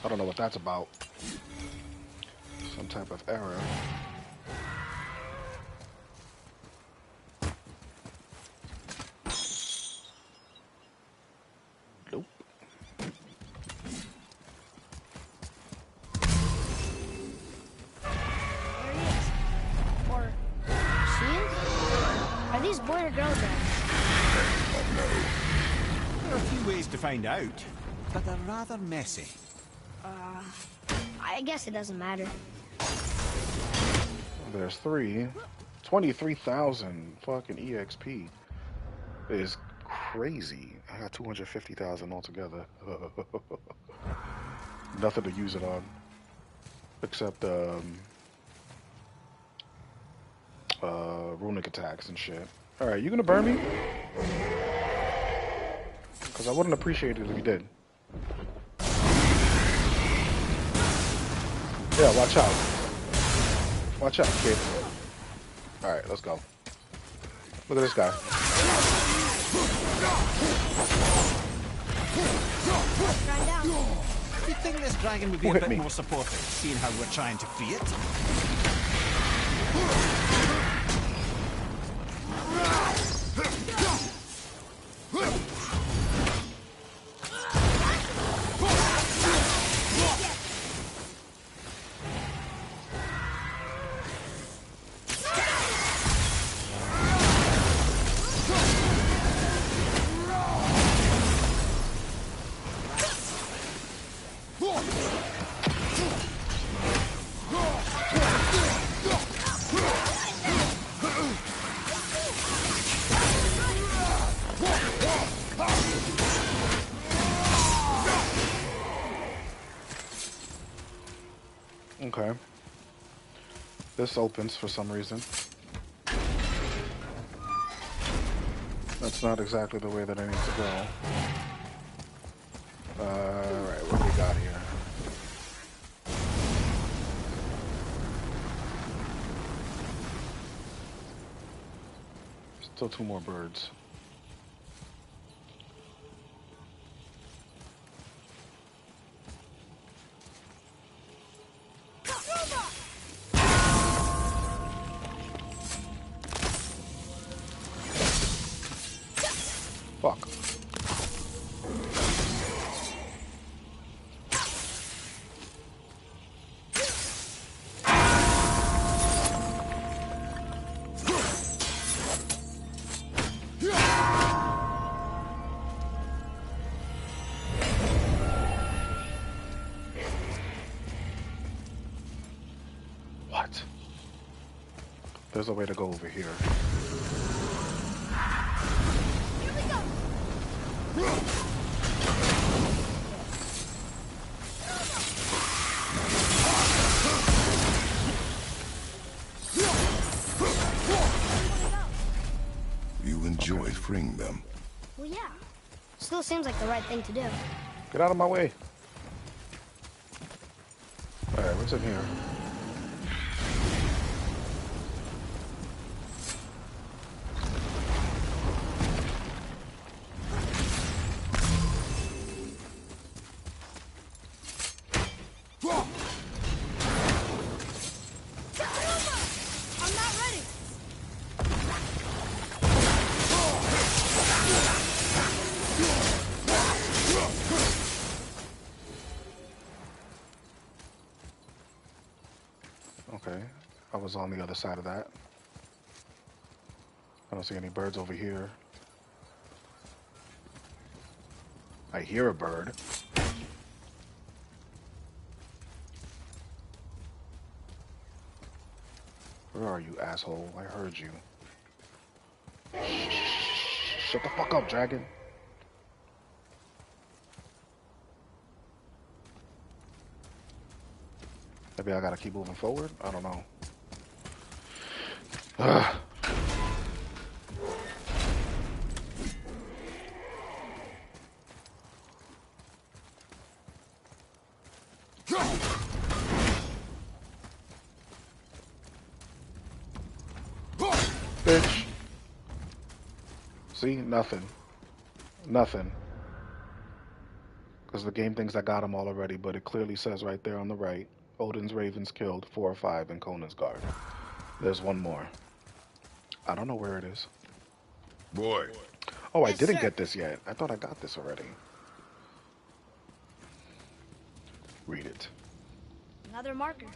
I don't know what that's about. Some type of error. Nope. There he is. Or she is? Are these boy or girl guys? There are a few ways to find out, but they're rather messy. I guess it doesn't matter. There's 3. 23,000 fucking EXP is crazy. I got 250,000 altogether. Nothing to use it on. Except runic attacks and shit. Alright, you gonna burn me? Because I wouldn't appreciate it if you did. Yeah, watch out. Watch out, kid. Alright, let's go. Look at this guy. You'd think this dragon would be Who a hit bit me? more supportive, seeing how we're trying to free it. Okay. This opens for some reason. That's not exactly the way that I need to go. Alright, what do we got here? Still 2 more birds. Fuck. What? There's a way to go over here. You enjoyed freeing them. Well, yeah. Still seems like the right thing to do. Get out of my way. Alright, what's in here? I'm not ready. Okay, I was on the other side of that. I don't see any birds over here. I hear a bird. Where are you, asshole? I heard you. Shut the fuck up, dragon. Maybe I gotta keep moving forward? I don't know. Ugh. Bitch. See? Nothing. Nothing. Because the game thinks I got them all already, but it clearly says right there on the right, Odin's Ravens killed 4 or 5 in Conan's guard. There's one more. I don't know where it is. Boy. Oh, I Yes, didn't sir. get this yet. I thought I got this already. Read it. Another marker.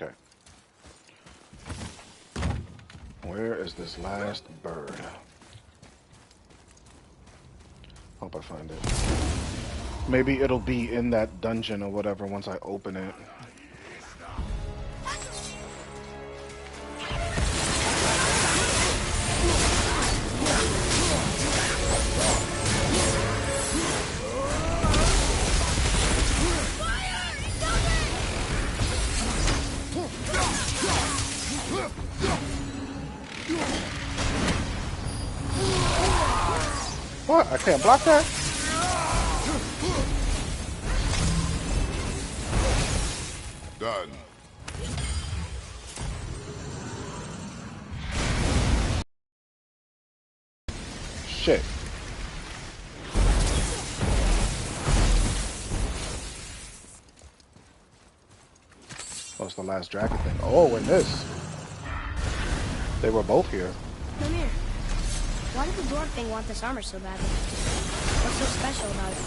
Okay. Where is this last bird? Hope I find it. Maybe it'll be in that dungeon or whatever once I open it. What? I can't block that? Done. Shit. Oh, it's the last dragon thing. Oh, and this. They were both here. Come here. Why did the dwarf thing want this armor so badly? What's so special about it?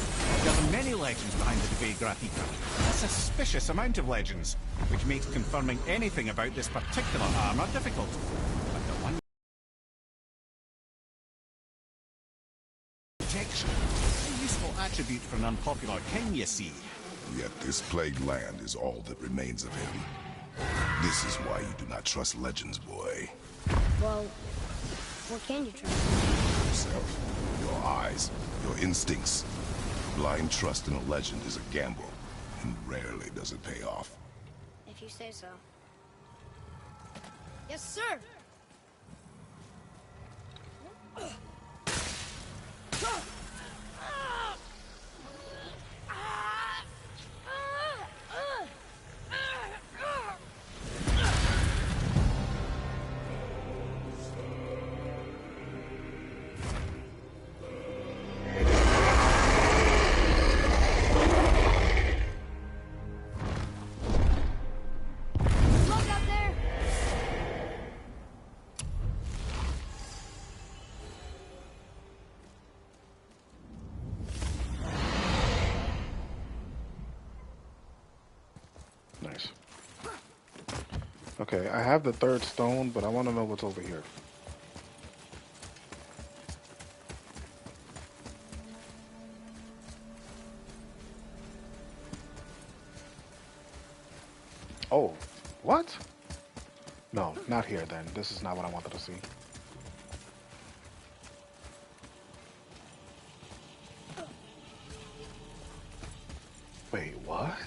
There are many legends behind the Debate Graffita. A suspicious amount of legends, which makes confirming anything about this particular armor difficult. But the one protection, a useful attribute for an unpopular king, you see. Yet this plagued land is all that remains of him. This is why you do not trust legends, boy. Well, what can you trust? Yourself, your eyes, your instincts. Blind trust in a legend is a gamble, and rarely does it pay off. If you say so. Yes, sir. Look out there. Nice. Okay, I have the 3rd stone, but I want to know what's over here. Oh, what? No, not here then. This is not what I wanted to see. Wait, what?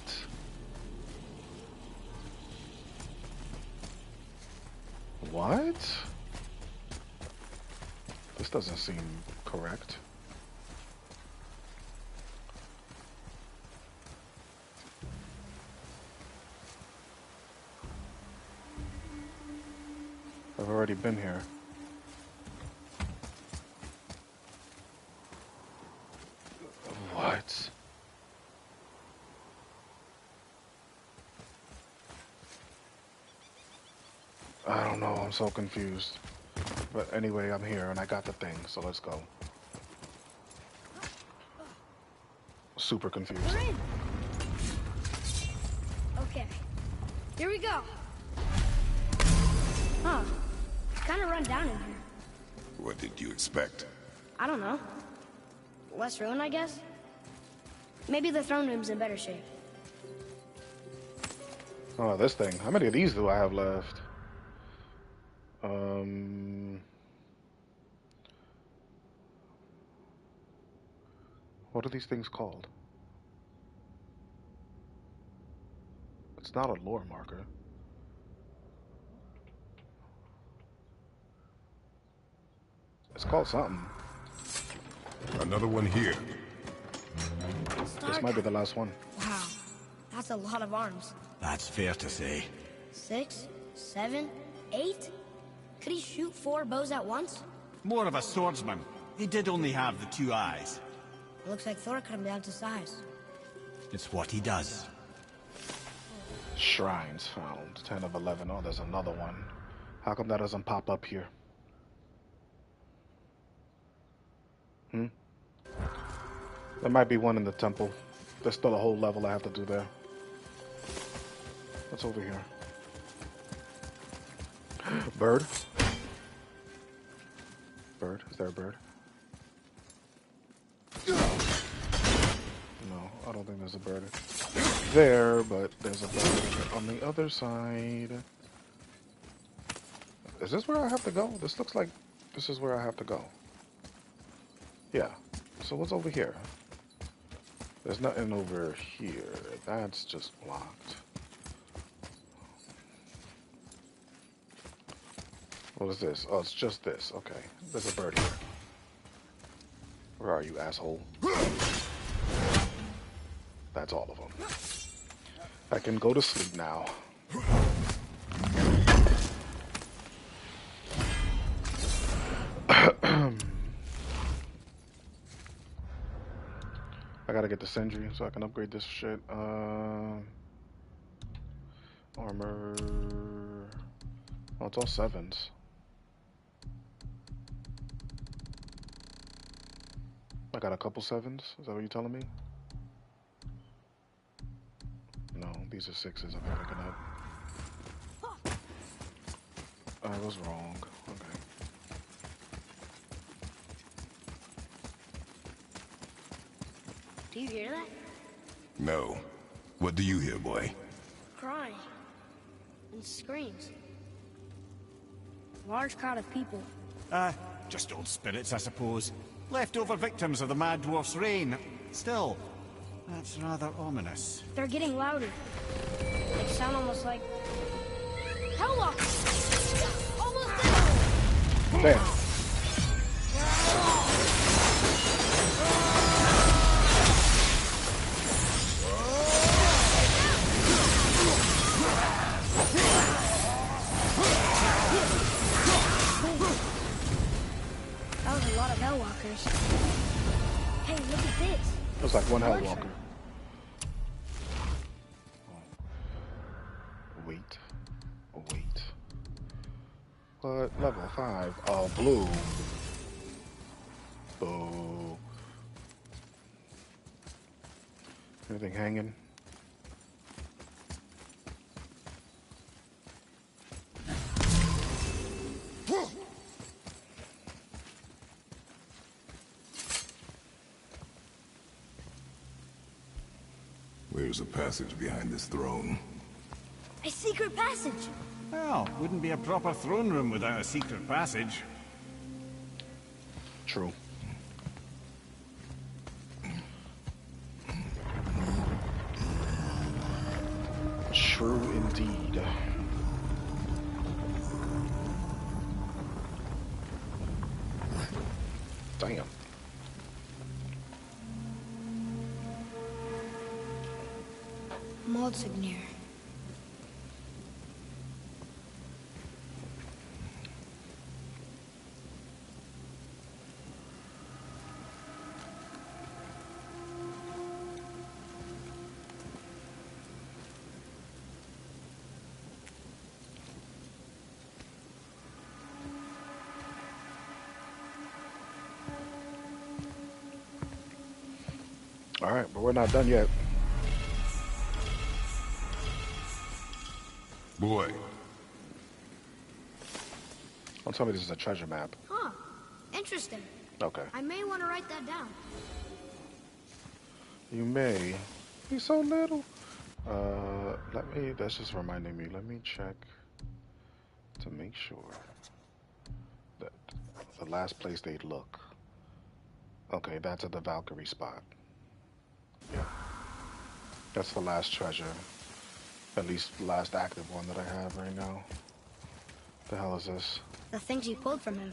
What? This doesn't seem correct. I've already been here. What? I don't know, I'm so confused. But anyway, I'm here and I got the thing, so let's go. Super confused. We're in. Okay. Here we go. Huh. Kind of run down in here. What did you expect? I don't know. Less ruin, I guess? Maybe the throne room's in better shape. Oh, this thing. How many of these do I have left? What are these things called? It's not a lore marker. It's called something. Another one here. This might be the last one. Wow, that's a lot of arms. That's fair to say. 6, 7, 8? Could he shoot 4 bows at once? More of a swordsman. He did only have the 2 eyes. It looks like Thor cut him down to size. It's what he does. Shrines found. 10 of 11. Oh, there's another one. How come that doesn't pop up here? There might be one in the temple. There's still a whole level I have to do there. What's over here? Bird? Bird? Is there a bird? No, I don't think there's a bird there, but there's a bird on the other side. Is this where I have to go? This looks like this is where I have to go. Yeah. So what's over here? There's nothing over here. That's just blocked. What is this? Oh, it's just this. Okay. There's a bird here. Where are you, asshole? That's all of them. I can go to sleep now. I gotta get the Sentry so I can upgrade this shit. Armor. Oh, it's all 7s. I got a couple 7s. Is that what you're telling me? No, these are 6s I'm picking up. I was wrong. Okay. Do you hear that? No. What do you hear, boy? Crying. And screams. Large crowd of people. Just old spirits, I suppose. Leftover victims of the Mad Dwarf's reign. Still, that's rather ominous. They're getting louder. They sound almost like... Hellwalkers! Almost there! Damn. That was a lot of Hellwalkers. Hey, look at this. It was like one Hellwalker. Wait. Wait. What? Level 5. Oh, blue. Boo. Anything hanging? Where's the passage behind this throne? A secret passage. Well, wouldn't be a proper throne room without a secret passage. True. True indeed. Damn. Maldsignir. All right, but we're not done yet. Boy. Don't tell me this is a treasure map. Huh. Interesting. Okay. I may want to write that down. You may. He's so little. That's just reminding me. Let me check to make sure that the last place they'd look. Okay, that's at the Valkyrie spot. Yeah. That's the last treasure. At least the last active one that I have right now. The hell is this? The things you pulled from him.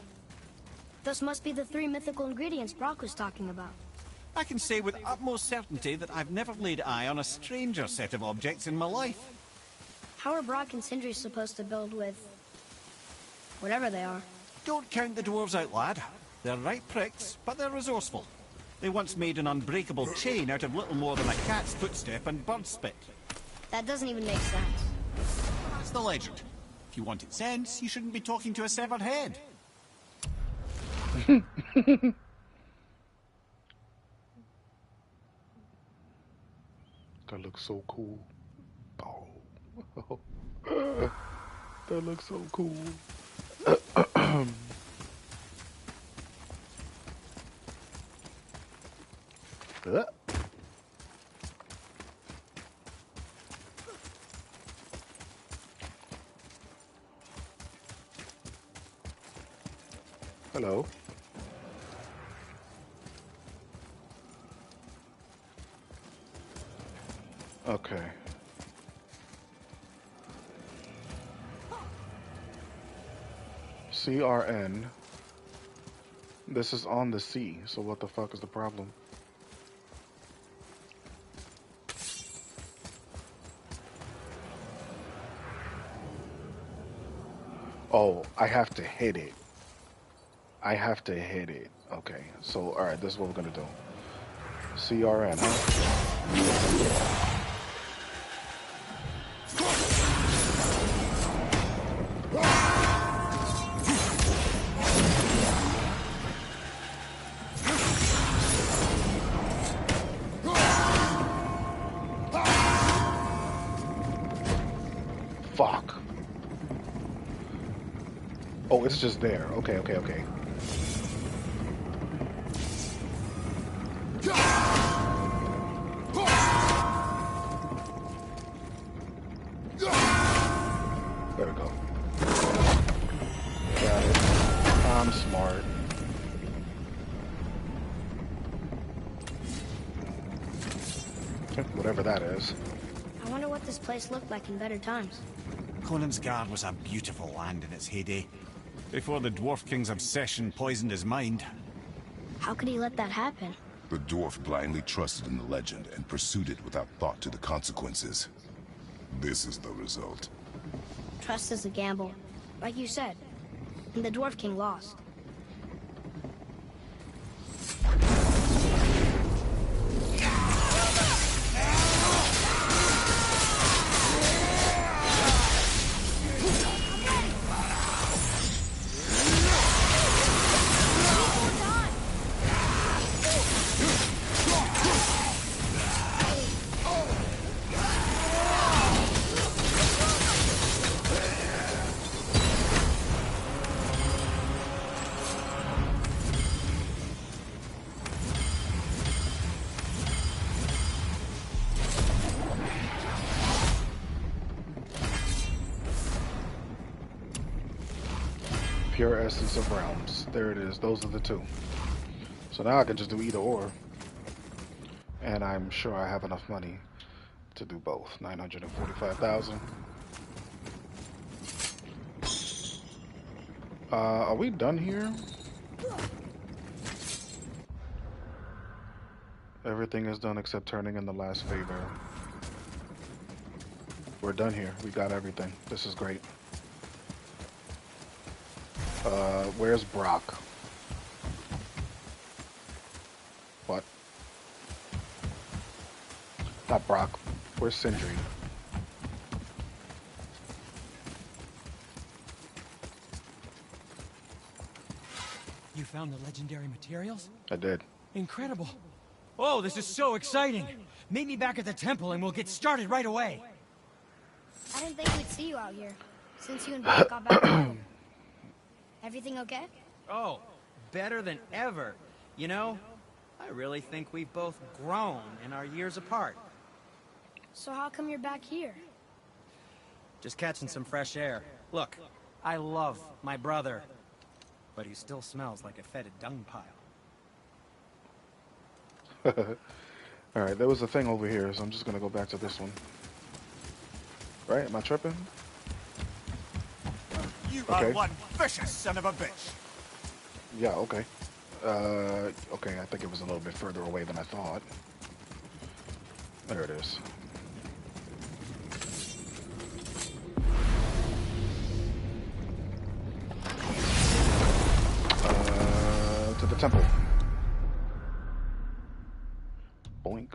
Those must be the 3 mythical ingredients Brock was talking about. I can say with utmost certainty that I've never laid eye on a stranger set of objects in my life. How are Brock and Sindri supposed to build with... whatever they are? Don't count the dwarves out, lad. They're right pricks, but they're resourceful. They once made an unbreakable chain out of little more than a cat's footstep and bird spit. That doesn't even make sense. That's the legend. If you wanted sense, you shouldn't be talking to a severed head. That looks so cool. Oh. That looks so cool. Hello. Okay. CRN. This is on the sea, so what the fuck is the problem? Oh, I have to hit it. I have to hit it. Okay, so alright, this is what we're gonna do. CRN, huh? Fuck. Oh, it's just there. Okay, okay, okay. There we go. Got it. I'm smart. Whatever that is. I wonder what this place looked like in better times. Conansgard was a beautiful land in its heyday, before the Dwarf King's obsession poisoned his mind. How could he let that happen? The dwarf blindly trusted in the legend and pursued it without thought to the consequences. This is the result. Trust is a gamble, like you said. And the Dwarf King lost. Pure Essence of Realms. There it is. Those are the two. So now I can just do either or. And I'm sure I have enough money to do both. 945,000. Are we done here? Everything is done except turning in the last favor. We're done here. We got everything. This is great. Where's Brock? What? Not Brock. Where's Sindri? You found the legendary materials? I did. Incredible. Oh, this is so exciting. Meet me back at the temple and we'll get started right away. I didn't think we'd see you out here, since you and Brock got back together. Everything okay? Oh, better than ever. You know, I really think we've both grown in our years apart. So how come you're back here? Just catching some fresh air. Look, I love my brother, but he still smells like a fetid dung pile. Alright, there was a thing over here, so I'm just gonna go back to this one. Right? Am I tripping? You Okay. are one vicious son of a bitch. Yeah, okay. Okay, I think it was a little bit further away than I thought. There it is. To the temple. Boink.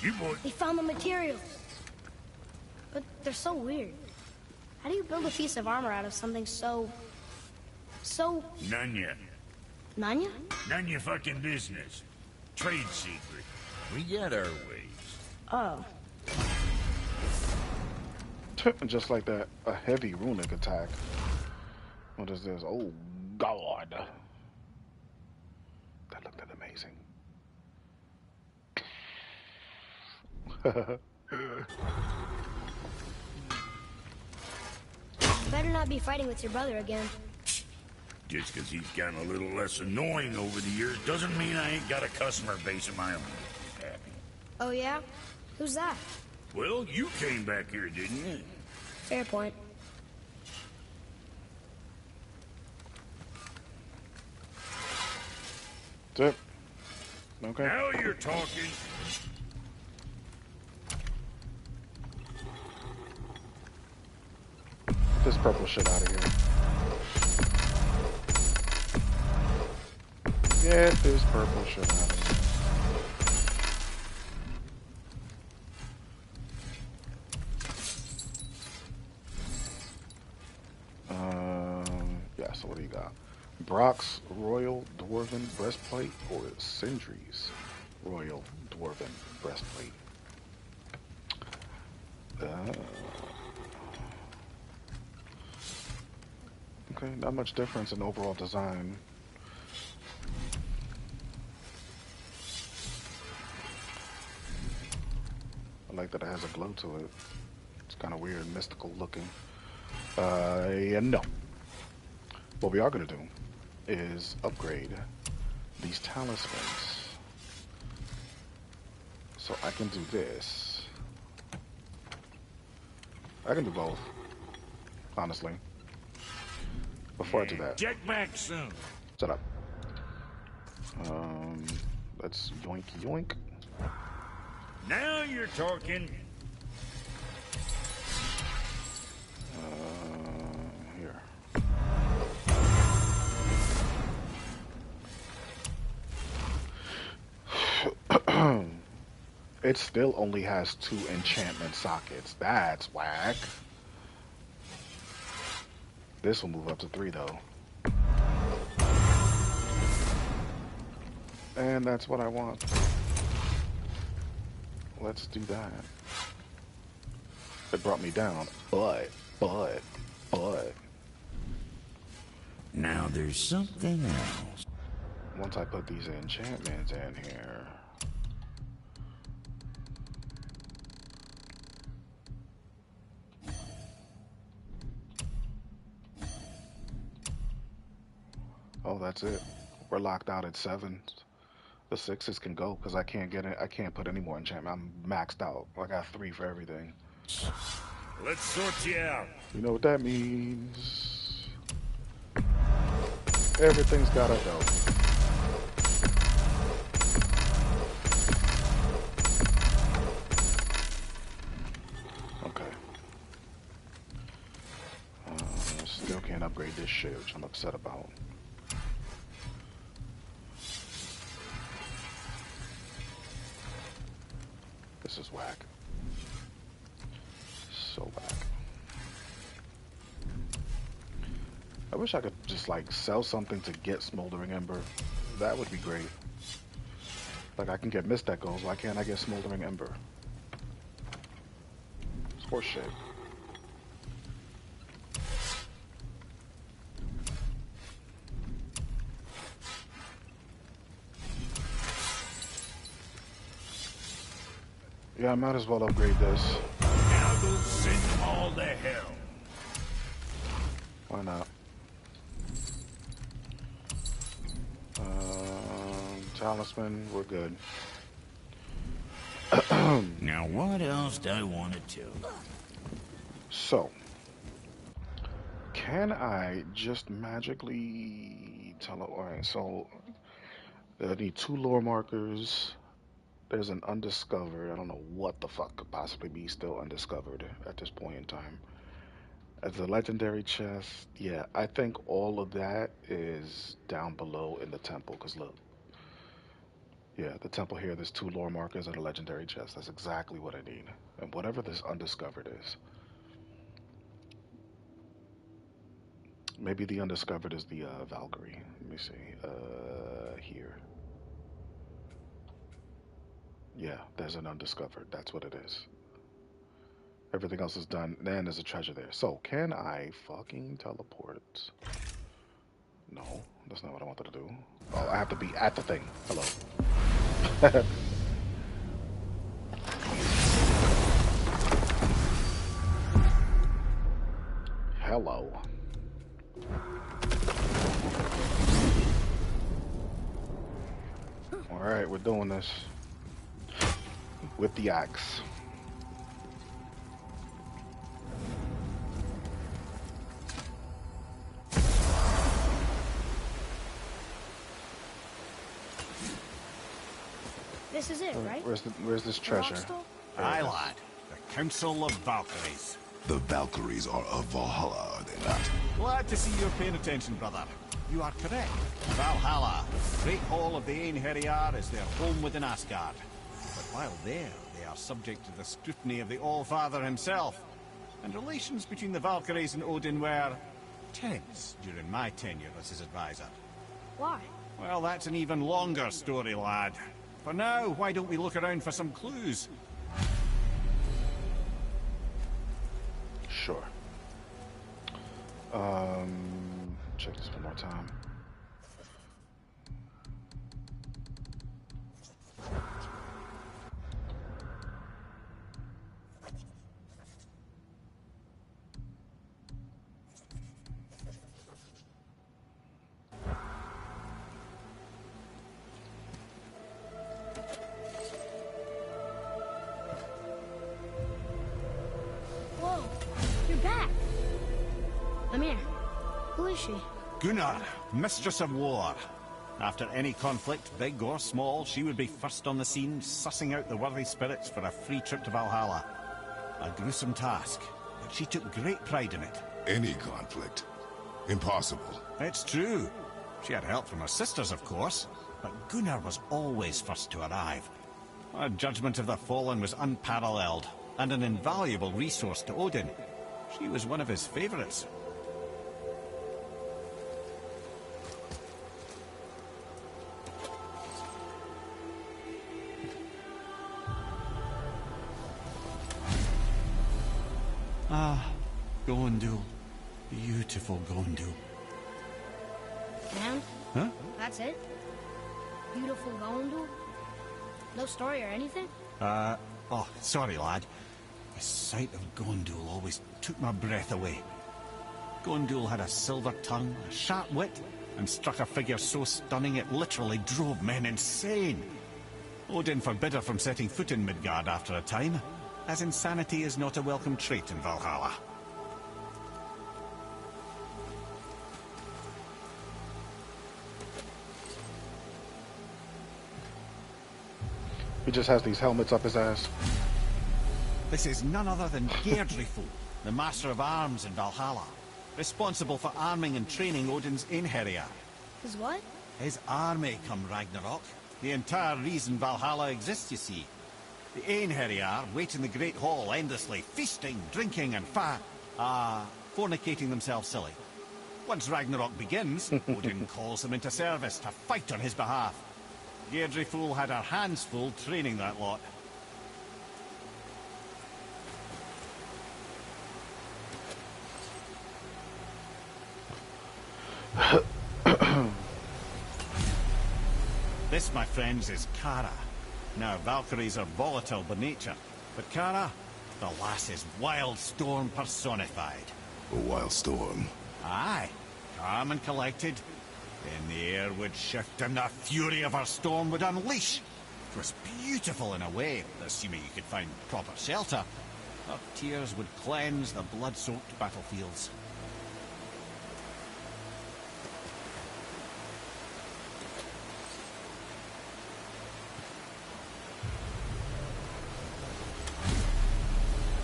You boy. They found the materials. But they're so weird. How do you build a piece of armor out of something so... None yet. Nanya? None your fucking business. Trade secret. We got our ways. Oh. Just like that, a heavy runic attack. What is this? Oh, God. That looked amazing. Better not be fighting with your brother again. Just because he's gotten a little less annoying over the years doesn't mean I ain't got a customer base of my own. Happy. Oh yeah? Who's that? Well, you came back here, didn't you? Fair point. That's it. Okay. Now you're talking. Get this purple shit out of here. Get this purple shit out of here. Yeah, so what do you got? Brock's Royal Dwarven Breastplate or Sindri's Royal Dwarven Breastplate? Okay, not much difference in overall design. I like that it has a glow to it. It's kind of weird, mystical looking. Yeah, no. What we are going to do is upgrade these talismans. So I can do this. I can do both, honestly. Before I do that, Check back soon. shut up. Let's yoink yoink. Now you're talking. Here. It still only has 2 enchantment sockets. That's whack. This will move up to 3 though. And that's what I want. Let's do that. It brought me down, but. Now there's something else. Once I put these enchantments in here. Oh, that's it. We're locked out at 7. The 6s can go because I can't get it. I can't put any more enchantment. I'm maxed out. I got 3 for everything. Let's sort you out. You know what that means? Everything's gotta go. Okay. Still can't upgrade this shit, which I'm upset about. This is whack. So whack. I wish I could just like sell something to get Smoldering Ember. That would be great. Like I can get Mist Echoes, why can't I get Smoldering Ember? It's horseshit. Yeah, I might as well upgrade this. Now go send them all to hell. Why not? Talisman, we're good. Now what else do I want to do? So, can I just magically tell it? Alright, so I need 2 lore markers. There's an undiscovered. I don't know what the fuck could possibly be still undiscovered at this point in time. As a legendary chest, yeah, I think all of that is down below in the temple. Because look, yeah, the temple here, there's 2 lore markers and a legendary chest. That's exactly what I need. And whatever this undiscovered is. Maybe the undiscovered is the Valkyrie. Let me see. Here. Yeah, there's an undiscovered. That's what it is. Everything else is done. Then there's a treasure there. So, can I fucking teleport? No, that's not what I wanted to do. Oh, I have to be at the thing. Hello. Hello. Alright, we're doing this. With the axe. This is it, right? Where's this treasure? Aye, lad. The Council of Valkyries. The Valkyries are of Valhalla, are they not? Glad to see you're paying attention, brother. You are correct. Valhalla, great hall of the Einherjar, is their home within Asgard. But while there, they are subject to the scrutiny of the All-Father himself. And relations between the Valkyries and Odin were tense during my tenure as his advisor. Why? Well, that's an even longer story, lad. For now, why don't we look around for some clues? Sure. Check this one more time. Whoa, you're back. Amir, who is she? Gunnar, Mistress of War. After any conflict, big or small, she would be first on the scene, sussing out the worthy spirits for a free trip to Valhalla. A gruesome task, but she took great pride in it. Any conflict. Impossible. It's true. She had help from her sisters, of course, but Gunnar was always first to arrive. Her judgment of the fallen was unparalleled, and an invaluable resource to Odin. She was one of his favorites. Ah, Gondul. Beautiful Gondul. And? Huh? That's it? Beautiful Gondul? No story or anything? Oh, sorry, lad. The sight of Gondul always took my breath away. Gondul had a silver tongue, a sharp wit, and struck a figure so stunning it literally drove men insane. Odin forbid her from setting foot in Midgard after a time, as insanity is not a welcome trait in Valhalla. He just has these helmets up his ass. This is none other than Geirdriful, the master of arms in Valhalla, responsible for arming and training Odin's Einherjar. His what? His army come Ragnarok. The entire reason Valhalla exists, you see. The Einherjar wait in the Great Hall endlessly, feasting, drinking, and fornicating themselves silly. Once Ragnarok begins, Odin calls them into service to fight on his behalf. Deirdre Fool had her hands full training that lot. This, my friends, is Kara. Now, Valkyries are volatile by nature, but Kara, the lass is Wildstorm personified. A wild storm. Aye, calm and collected. Then the air would shift and the fury of her storm would unleash. It was beautiful in a way, assuming you could find proper shelter. Her tears would cleanse the blood-soaked battlefields.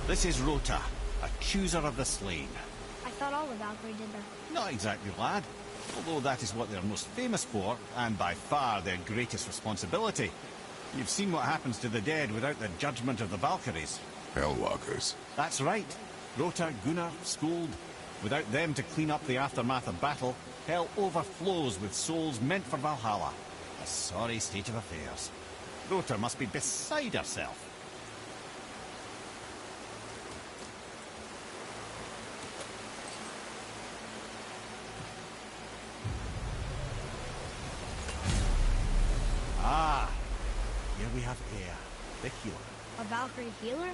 This is Rota, a chooser of the slain. I thought all the Valkyrie did that. Not exactly, lad. Although that is what they're most famous for, and by far their greatest responsibility. You've seen what happens to the dead without the judgment of the Valkyries. Hellwalkers. That's right. Rota, Gunnar, Skuld. Without them to clean up the aftermath of battle, hell overflows with souls meant for Valhalla. A sorry state of affairs. Rota must be beside herself. Ah, here we have Air, the healer. A Valkyrie healer?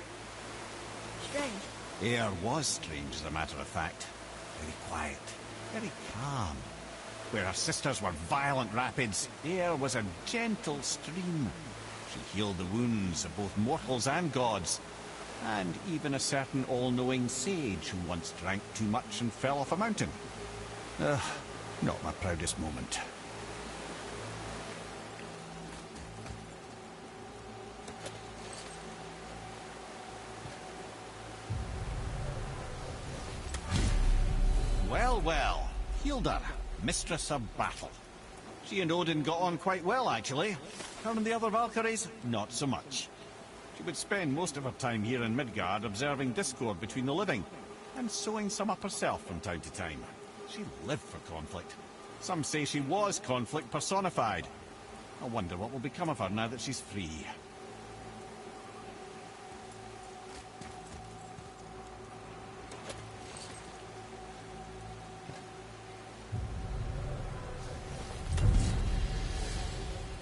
Strange. Air was strange, as a matter of fact. Very quiet, very calm. Where her sisters were violent rapids, Air was a gentle stream. She healed the wounds of both mortals and gods, and even a certain all-knowing sage who once drank too much and fell off a mountain. Not my proudest moment. Well, Hilda, mistress of battle. She and Odin got on quite well, actually. Her and the other Valkyries, not so much. She would spend most of her time here in Midgard observing discord between the living, and sewing some up herself from time to time. She lived for conflict. Some say she was conflict personified. I wonder what will become of her now that she's free.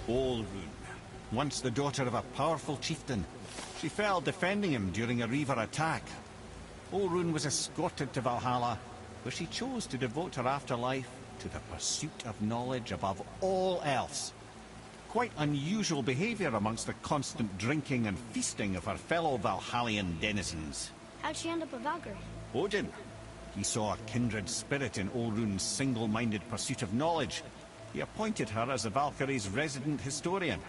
Olrun, once the daughter of a powerful chieftain. She fell defending him during a Reaver attack. Olrun was escorted to Valhalla, where she chose to devote her afterlife to the pursuit of knowledge above all else. Quite unusual behavior amongst the constant drinking and feasting of her fellow Valhallian denizens. How'd she end up a Valkyrie? Odin. He saw a kindred spirit in Olrun's single-minded pursuit of knowledge. He appointed her as the Valkyrie's resident historian.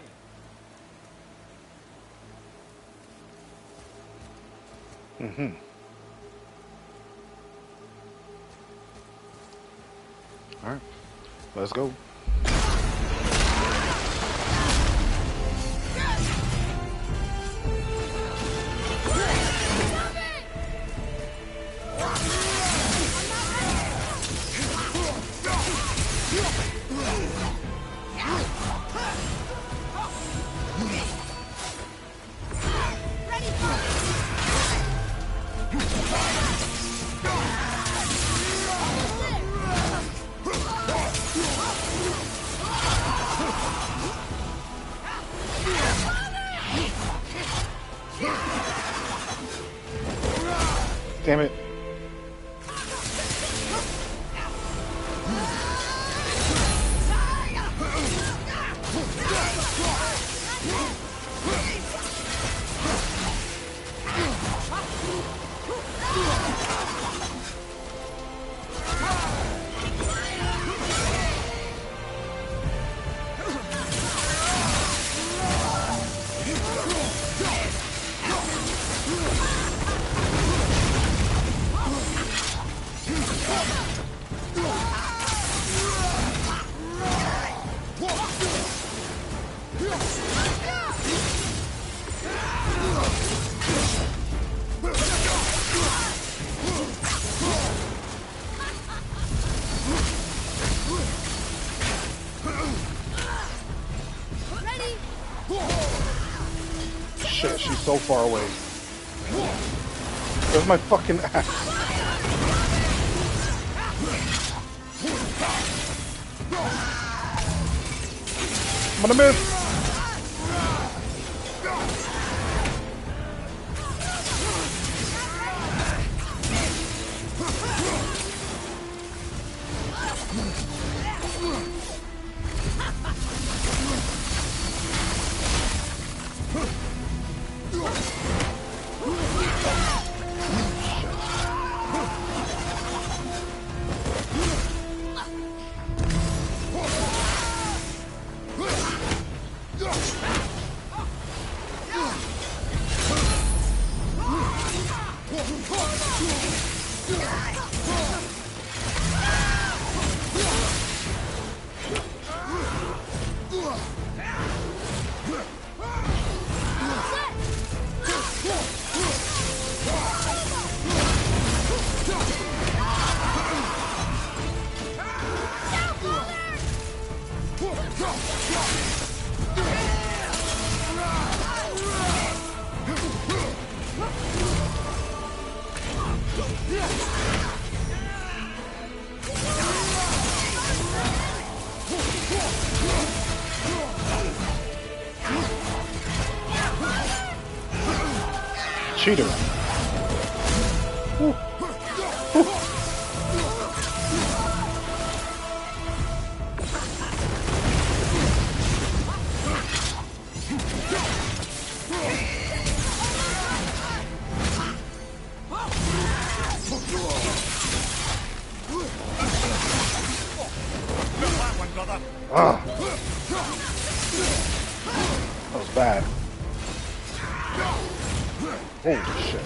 Alright, let's go. Damn it. shit, she's so far away. Where's my fucking axe? I'm gonna miss! Cheater. Ooh. Ooh. Ah. That was bad. Holy shit.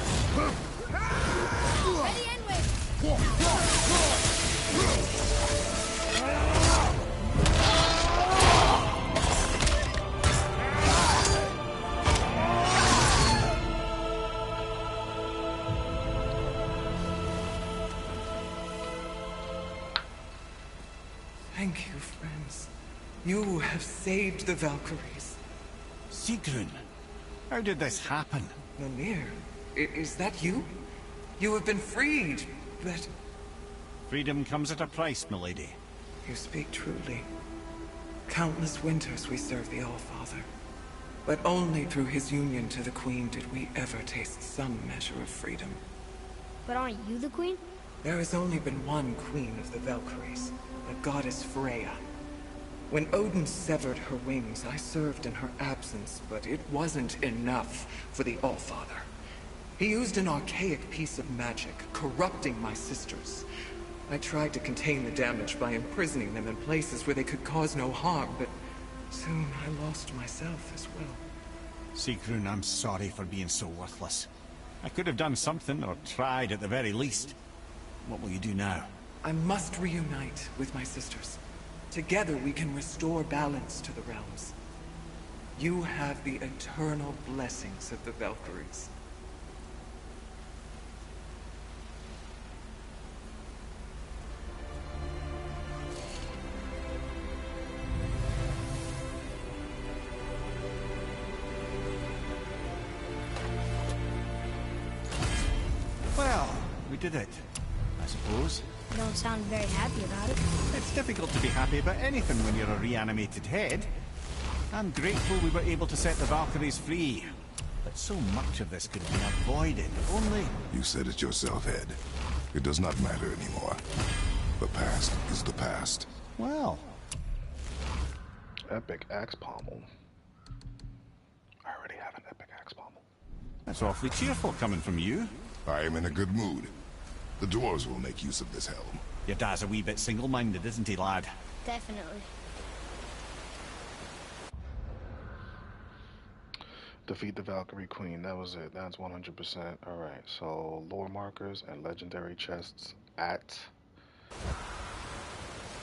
Thank you, friends. You have saved the Valkyries. Sigrun, how did this happen? Mimir, is that you? You have been freed, but... Freedom comes at a price, milady. You speak truly. Countless winters we served the All-Father. But only through his union to the Queen did we ever taste some measure of freedom. But aren't you the queen? There has only been one Queen of the Valkyries, the goddess Freya. When Odin severed her wings, I served in her absence, but it wasn't enough for the All-Father. He used an archaic piece of magic, corrupting my sisters. I tried to contain the damage by imprisoning them in places where they could cause no harm, but soon I lost myself as well. Sigrun, I'm sorry for being so worthless. I could have done something, or tried at the very least. What will you do now? I must reunite with my sisters. Together we can restore balance to the realms. You have the eternal blessings of the Valkyries. Well, we did it, I suppose. You don't sound very happy about it. It's difficult to be happy about anything when you're a reanimated head. I'm grateful we were able to set the Valkyries free. But so much of this could have been avoided, if only... You said it yourself, Ed. It does not matter anymore. The past is the past. Well... Epic axe pommel. I already have an epic axe pommel. That's awfully cheerful coming from you. I am in a good mood. The dwarves will make use of this helm. Your dad's a wee bit single-minded, isn't he, lad? Definitely. Defeat the Valkyrie Queen. That was it. That's 100%. Alright, so lore markers and legendary chests at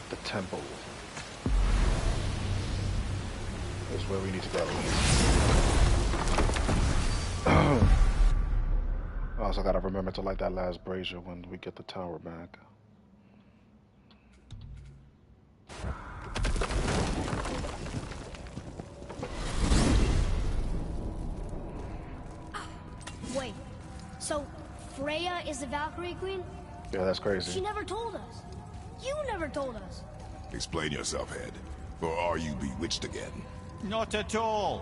the temple is where we need to go. I also gotta remember to light that last brazier when we get the tower back. So, Freya is the Valkyrie Queen? Yeah, that's She crazy. never told us. You never told us. Explain yourself, Head. Or are you bewitched again? Not at all.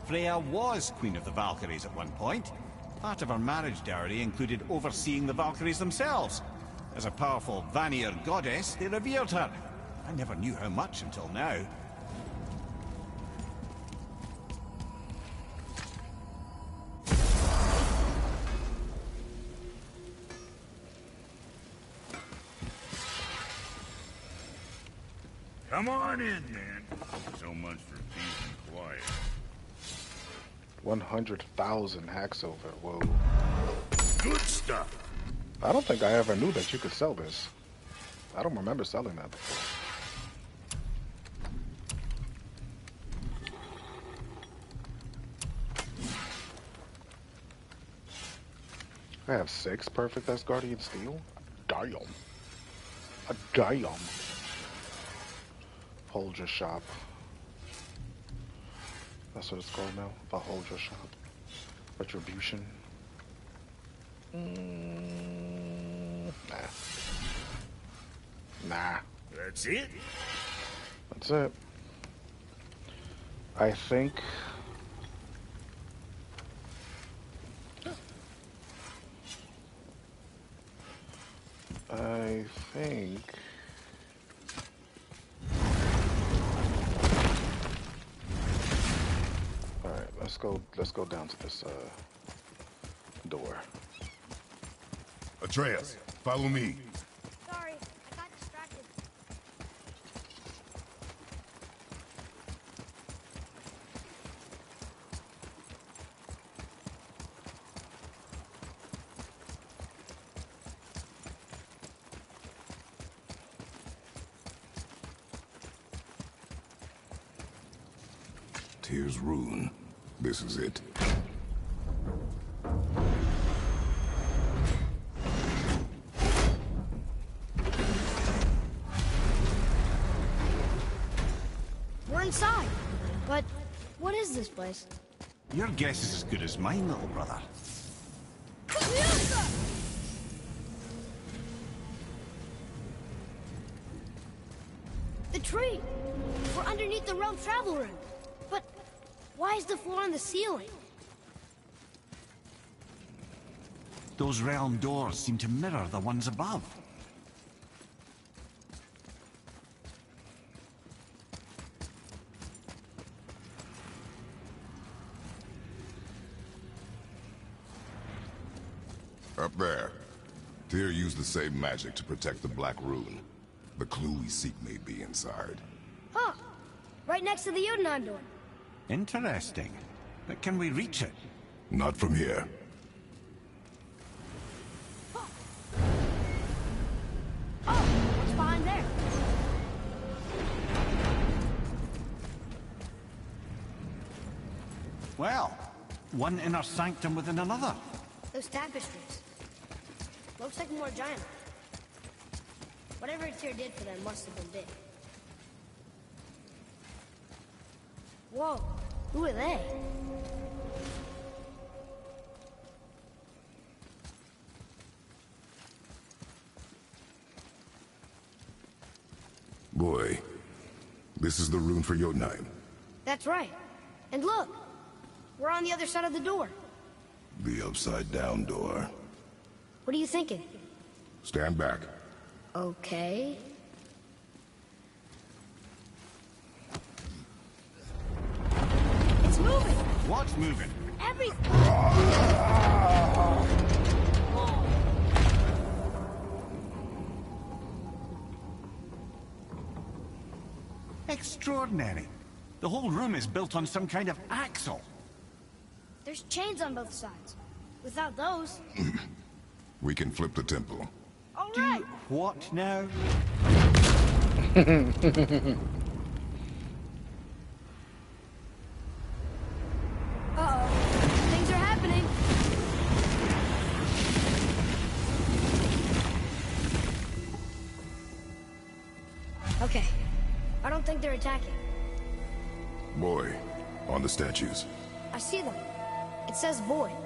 Freya was Queen of the Valkyries at one point. Part of her marriage dowry included overseeing the Valkyries themselves. As a powerful Vanir goddess, they revered her. I never knew how much until now. Come on in, then. So much for peace and quiet. 100,000 hacks over. Whoa. Good stuff. I don't think I ever knew that you could sell this. I don't remember selling that before. I have 6 perfect Asgardian steel? Damn. A damn. Hold your shop. That's what it's called now. The hold your shop. Retribution. Nah. Nah. That's it? That's it. I think... Alright, let's go down to this door. Atreus, follow me. Sorry, I got distracted. Tyr's rune. This is it. We're inside. But what is this place? Your guess is as good as mine, little brother. The tree! We're underneath the realm travel room. But why is the floor on the ceiling? Those realm doors seem to mirror the ones above. Up there. Tyr used the same magic to protect the Black Rune. The clue we seek may be inside. Huh. Right next to the Jotunheim door. Interesting. But can we reach it? Not from here. Oh, what's behind there? Well, one inner sanctum within another. Those tapestries. Looks like more giant. Whatever Tyr did for them must have been big. Whoa, who are they? Boy, this is the rune for Jotunheim. That's right. And look, we're on the other side of the door. The upside-down door. What are you thinking? Stand back. Okay. It's moving! What's moving? Everything! Extraordinary. The whole room is built on some kind of axle. There's chains on both sides. Without those... We can flip the temple. All right! What now? Uh-oh. Things are happening. Okay. I don't think they're attacking. Boy, on the statues. I see them. It says void.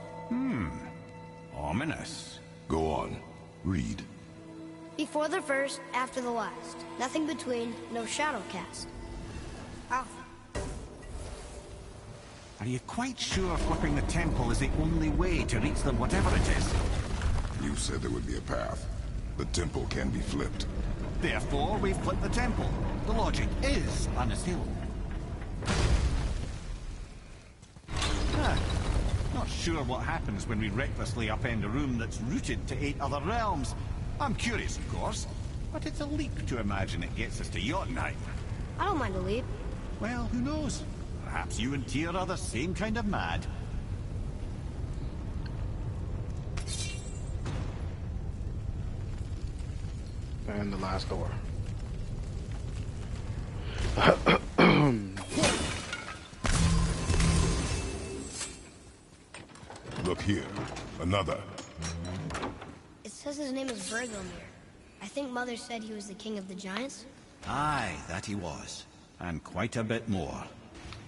Ominous. Go on. Read. Before the first, after the last. Nothing between, no shadow cast. Alpha. Are you quite sure flipping the temple is the only way to reach them, whatever it is? You said there would be a path. The temple can be flipped. Therefore, we flip the temple. The logic is unassailable. Not sure what happens when we recklessly upend a room that's rooted to 8 other realms. I'm curious, of course, but it's a leap to imagine it gets us to Jotunheim. I don't mind a leap. Well, who knows? Perhaps you and Tyr are the same kind of mad. And the last door. Look here. Another. It says his name is Bergomir. I think Mother said he was the king of the giants. Aye, that he was. And quite a bit more.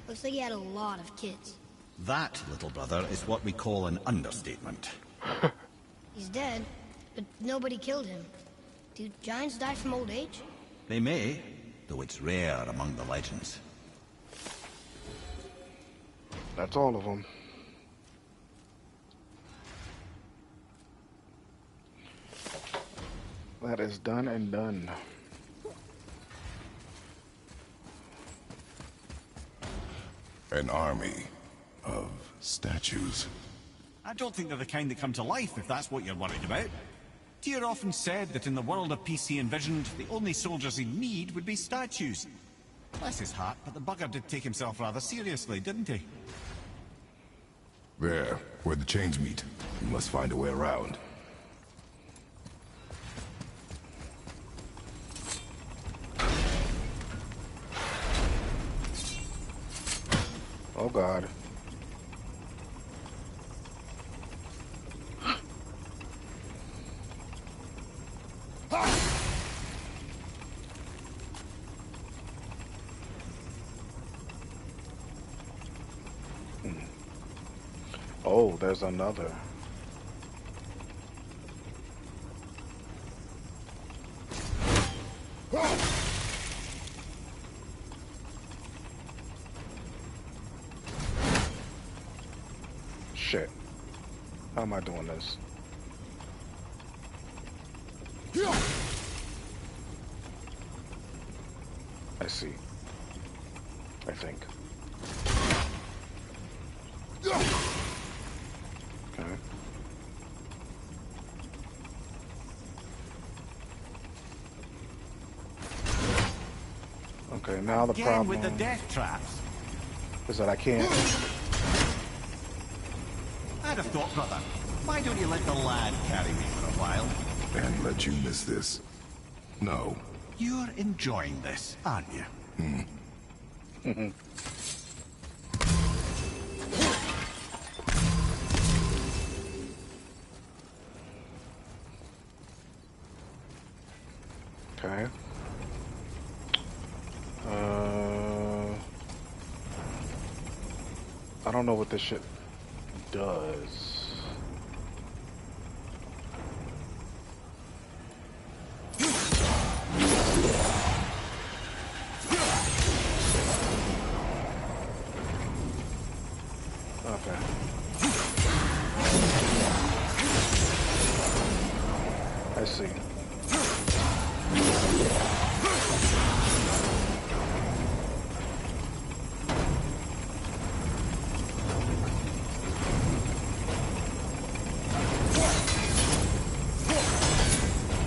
Looks like he had a lot of kids. That, little brother, is what we call an understatement. He's dead, but nobody killed him. Do giants die from old age? They may, though it's rare among the legends. That's all of them. That is done and done. An army of statues. I don't think they're the kind that come to life, if that's what you're worried about. Tyr often said that in the world of peace he envisioned, the only soldiers he'd need would be statues. Bless his heart, but the bugger did take himself rather seriously, didn't he? There, where the chains meet. We must find a way around. Oh God. Oh, there's another. Shit. How am I doing this? I see. I think. Okay. Okay, now the Again problem with the death traps. is that I can't. I'd have thought, brother, why don't you let the lad carry me for a while? And let you miss this. No. You're enjoying this, aren't you? Okay. I don't know what this shit does. Okay. I see.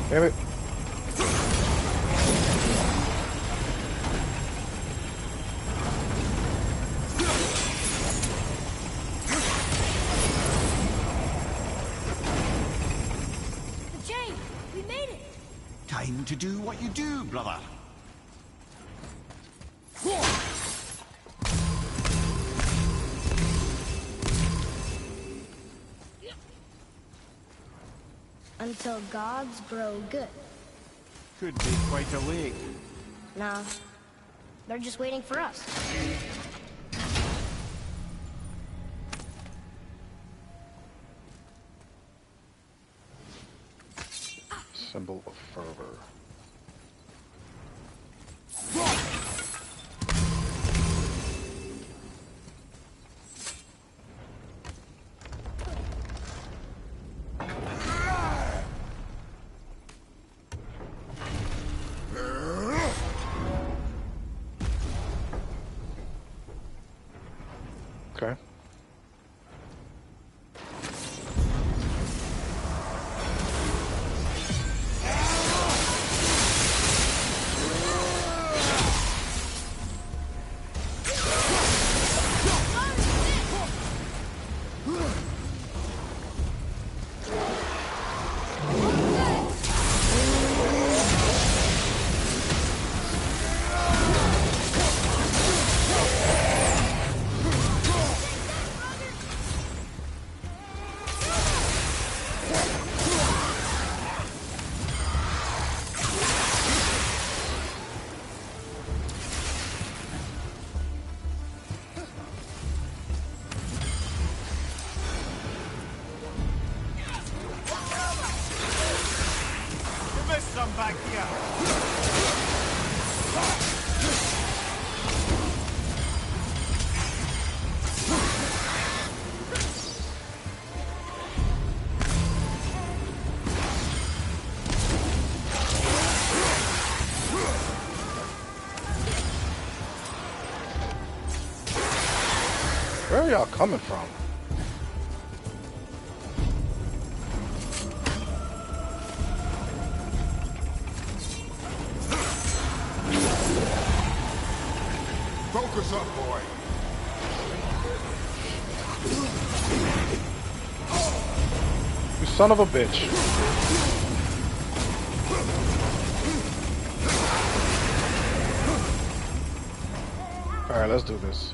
Damn it. The chain! We made it! Time to do what you do, brother. Until gods grow good. Could be quite a wait. Nah, they're just waiting for us. Symbol of fervor. Okay. Back here. Where are y'all coming from? Focus up, boy. You son of a bitch. Alright, let's do this.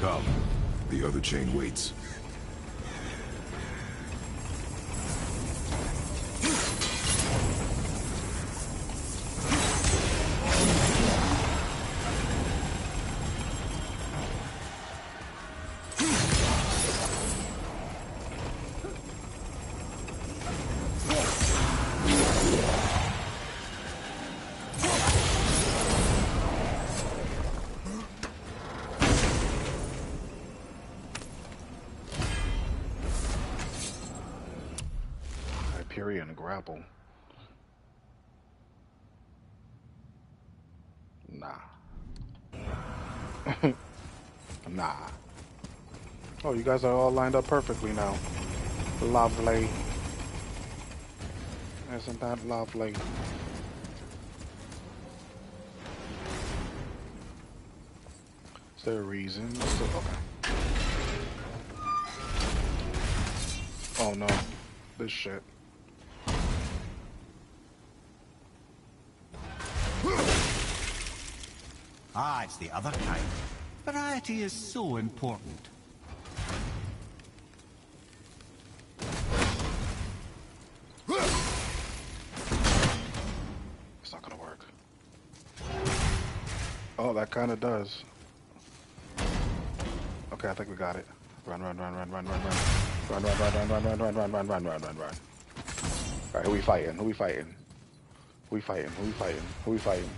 Come. The other chain waits. Hyperion grapple. Nah. Nah. Oh, you guys are all lined up perfectly now. Lovely. Isn't that lovely? Is there a reason? Okay. Oh no. This shit. Ah, it's the other kind. Variety is so important. It's not gonna work. Oh, that kind of does. Okay, I think we got it. Run, run, run, run, run, run, run. Run, run, run, run, run, run, run, run, run, run, run, run, run. Alright, who we fighting? Who we fighting? Who we fighting? Who we fighting? Who we fighting?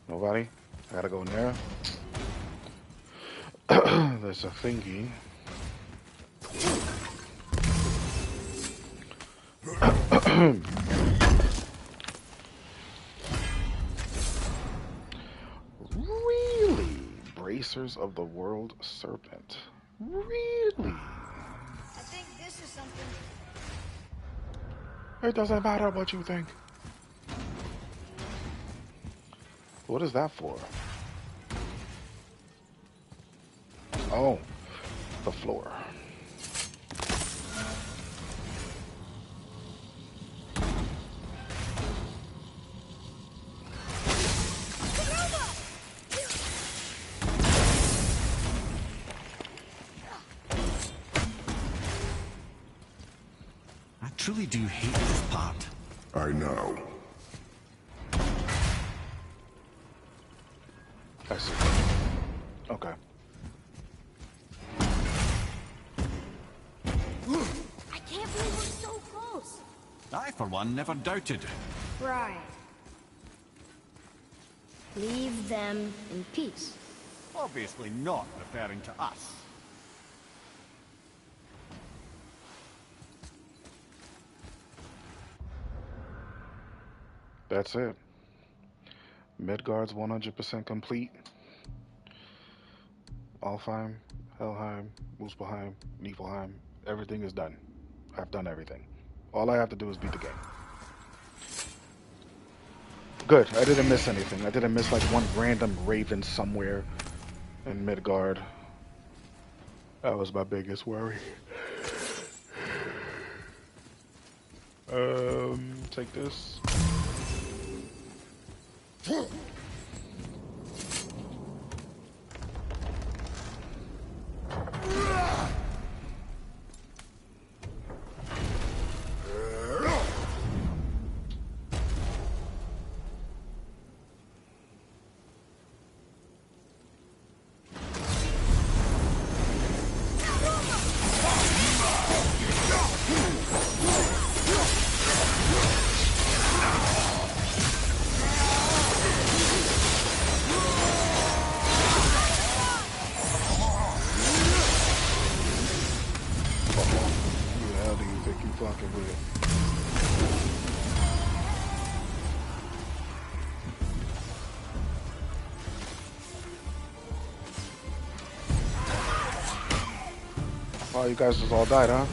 Nobody? I gotta go in there. There's a thingy. Really? Bracers of the World Serpent. Really? I think this is something. It doesn't matter what you think. What is that for? Oh, the floor. I truly do hate this part. I know. I see. Okay. I can't believe we're so close. I, for one, never doubted. Right. Leave them in peace. Obviously not referring to us. That's it. Midgard's 100% complete. Alfheim, Helheim, Muspelheim, Niflheim, everything is done. I've done everything. All I have to do is beat the game. Good, I didn't miss anything. I didn't miss like one random raven somewhere in Midgard. That was my biggest worry. Take this. Oh, you guys just all died, huh?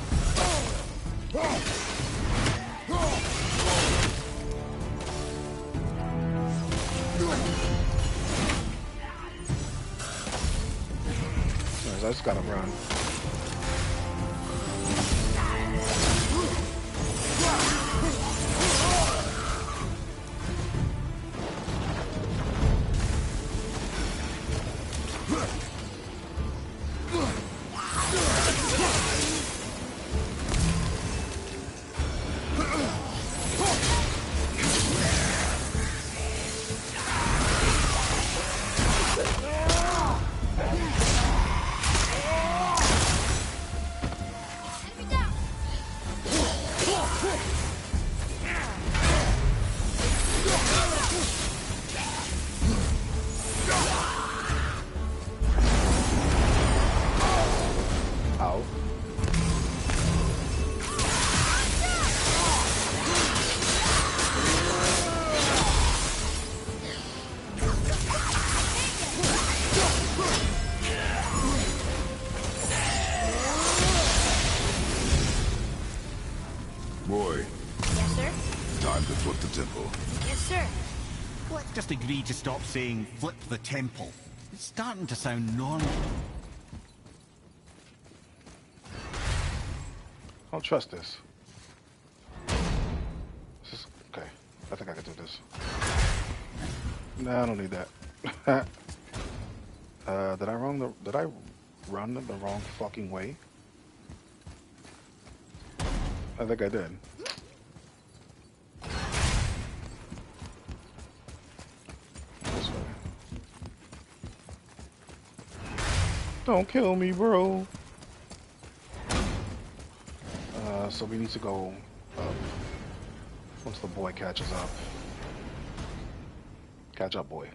Nice, I just gotta run. Boy, Yes, sir? time to flip the temple. Yes, sir. Let's just agree to stop saying flip the temple. It's starting to sound normal. I don't trust this. This is okay. I think I can do this. Nah, I don't need that. Did I run the wrong fucking way? I think I did. This way. Don't kill me, bro. So we need to go up once the boy catches up. Catch up, boy.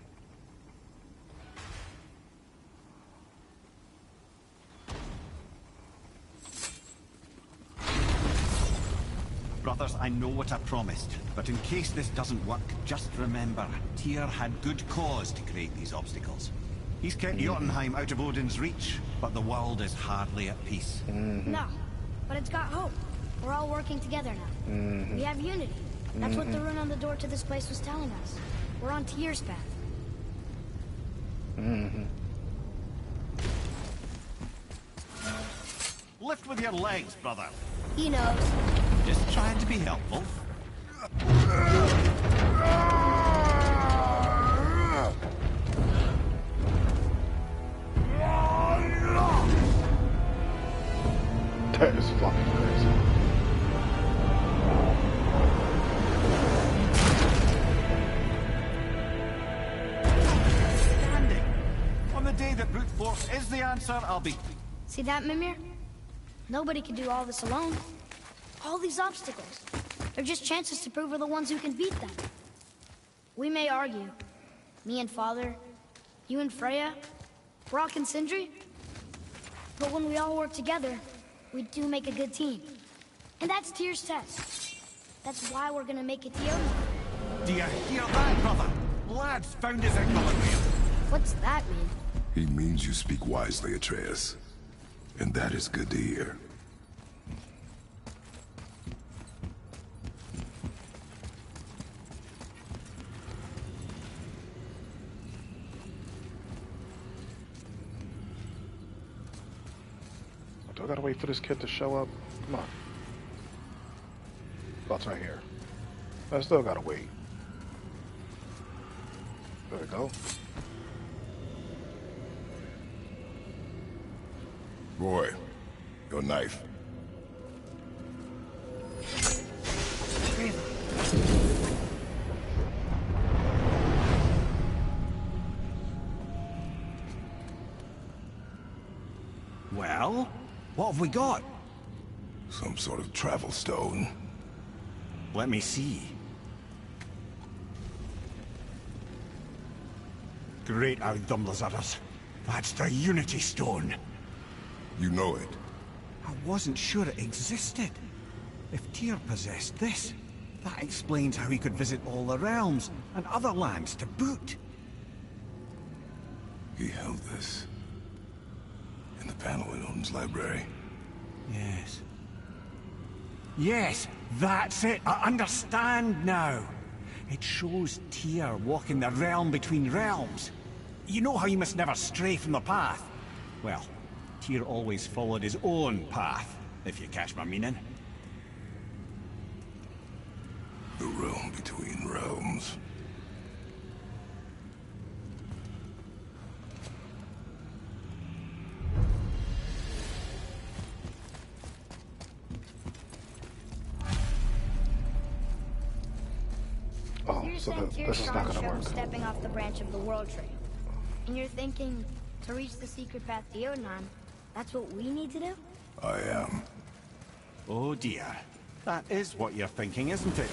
Brothers, I know what I promised, but in case this doesn't work, just remember, Tyr had good cause to create these obstacles. He's kept Jotunheim out of Odin's reach, but the world is hardly at peace. No, but it's got hope. We're all working together now. We have unity. That's what the rune on the door to this place was telling us. We're on Tyr's path. Lift with your legs, brother. He knows. Just trying to be helpful. That is fucking crazy. answer, I'll be... See that, Mimir? Nobody can do all this alone. All these obstacles. They're just chances to prove we're the ones who can beat them. We may argue. Me and Father, you and Freya, Brock and Sindri. But when we all work together, we do make a good team. And that's Tyr's test. That's why we're gonna make it to Yodin. Do you hear that, brother? Lad's found his equilibrium. What's that mean? He means you speak wisely, Atreus. And that is good to hear. Do I gotta wait for this kid to show up? Come on. Oh, it's right here. I still gotta wait. There we go. Boy, your knife. Well, what have we got? Some sort of travel stone. Let me see. Great Outdumblers. That's the Unity Stone. You know it. I wasn't sure it existed. If Tyr possessed this, that explains how he could visit all the realms and other lands to boot. He held this in the panel in Odin's library. Yes. Yes, that's it. I understand now. It shows Tyr walking the realm between realms. You know how you must never stray from the path? Well, Tyr always followed his own path, if you catch my meaning. The realm between realms. Oh, You're so saying this is not gonna work. stepping off the branch of the World Tree. And you're thinking, to reach the secret path to Jotunheim, that's what we need to do? I am. Oh dear. That is what you're thinking, isn't it?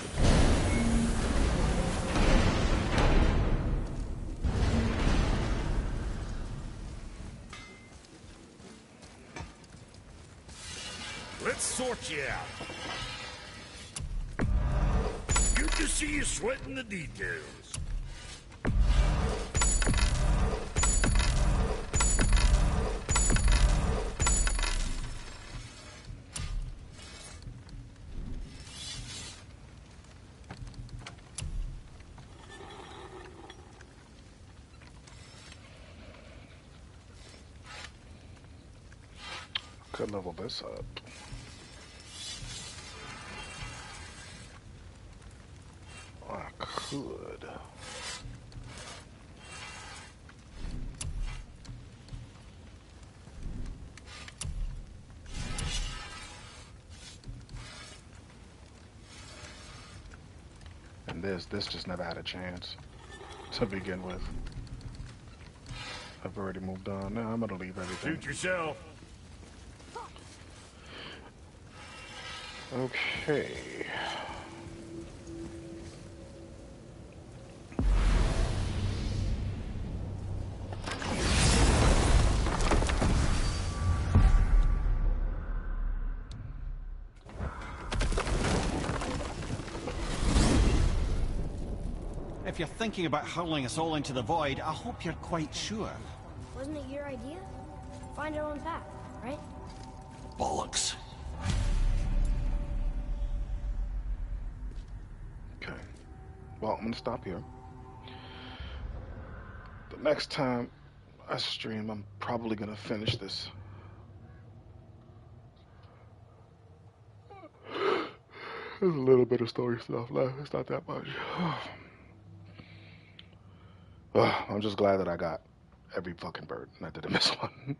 Let's sort you out. Good to see you sweating the details. Could level this up. I could. And this just never had a chance to begin with. I've already moved on. Now I'm gonna leave everything. Suit yourself. Okay. If you're thinking about hurling us all into the void, I hope you're quite sure. Wasn't it your idea? Find our own path, right? Bollocks. Okay. Well, I'm gonna stop here. The next time I stream, I'm probably gonna finish this. There's a little bit of story stuff left. It's not that much. I'm just glad that I got every fucking bird and I didn't miss one.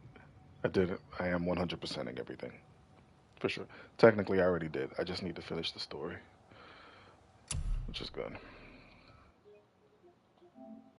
I didn't. I am 100%ing everything. For sure. Technically, I already did. I just need to finish the story, which is good.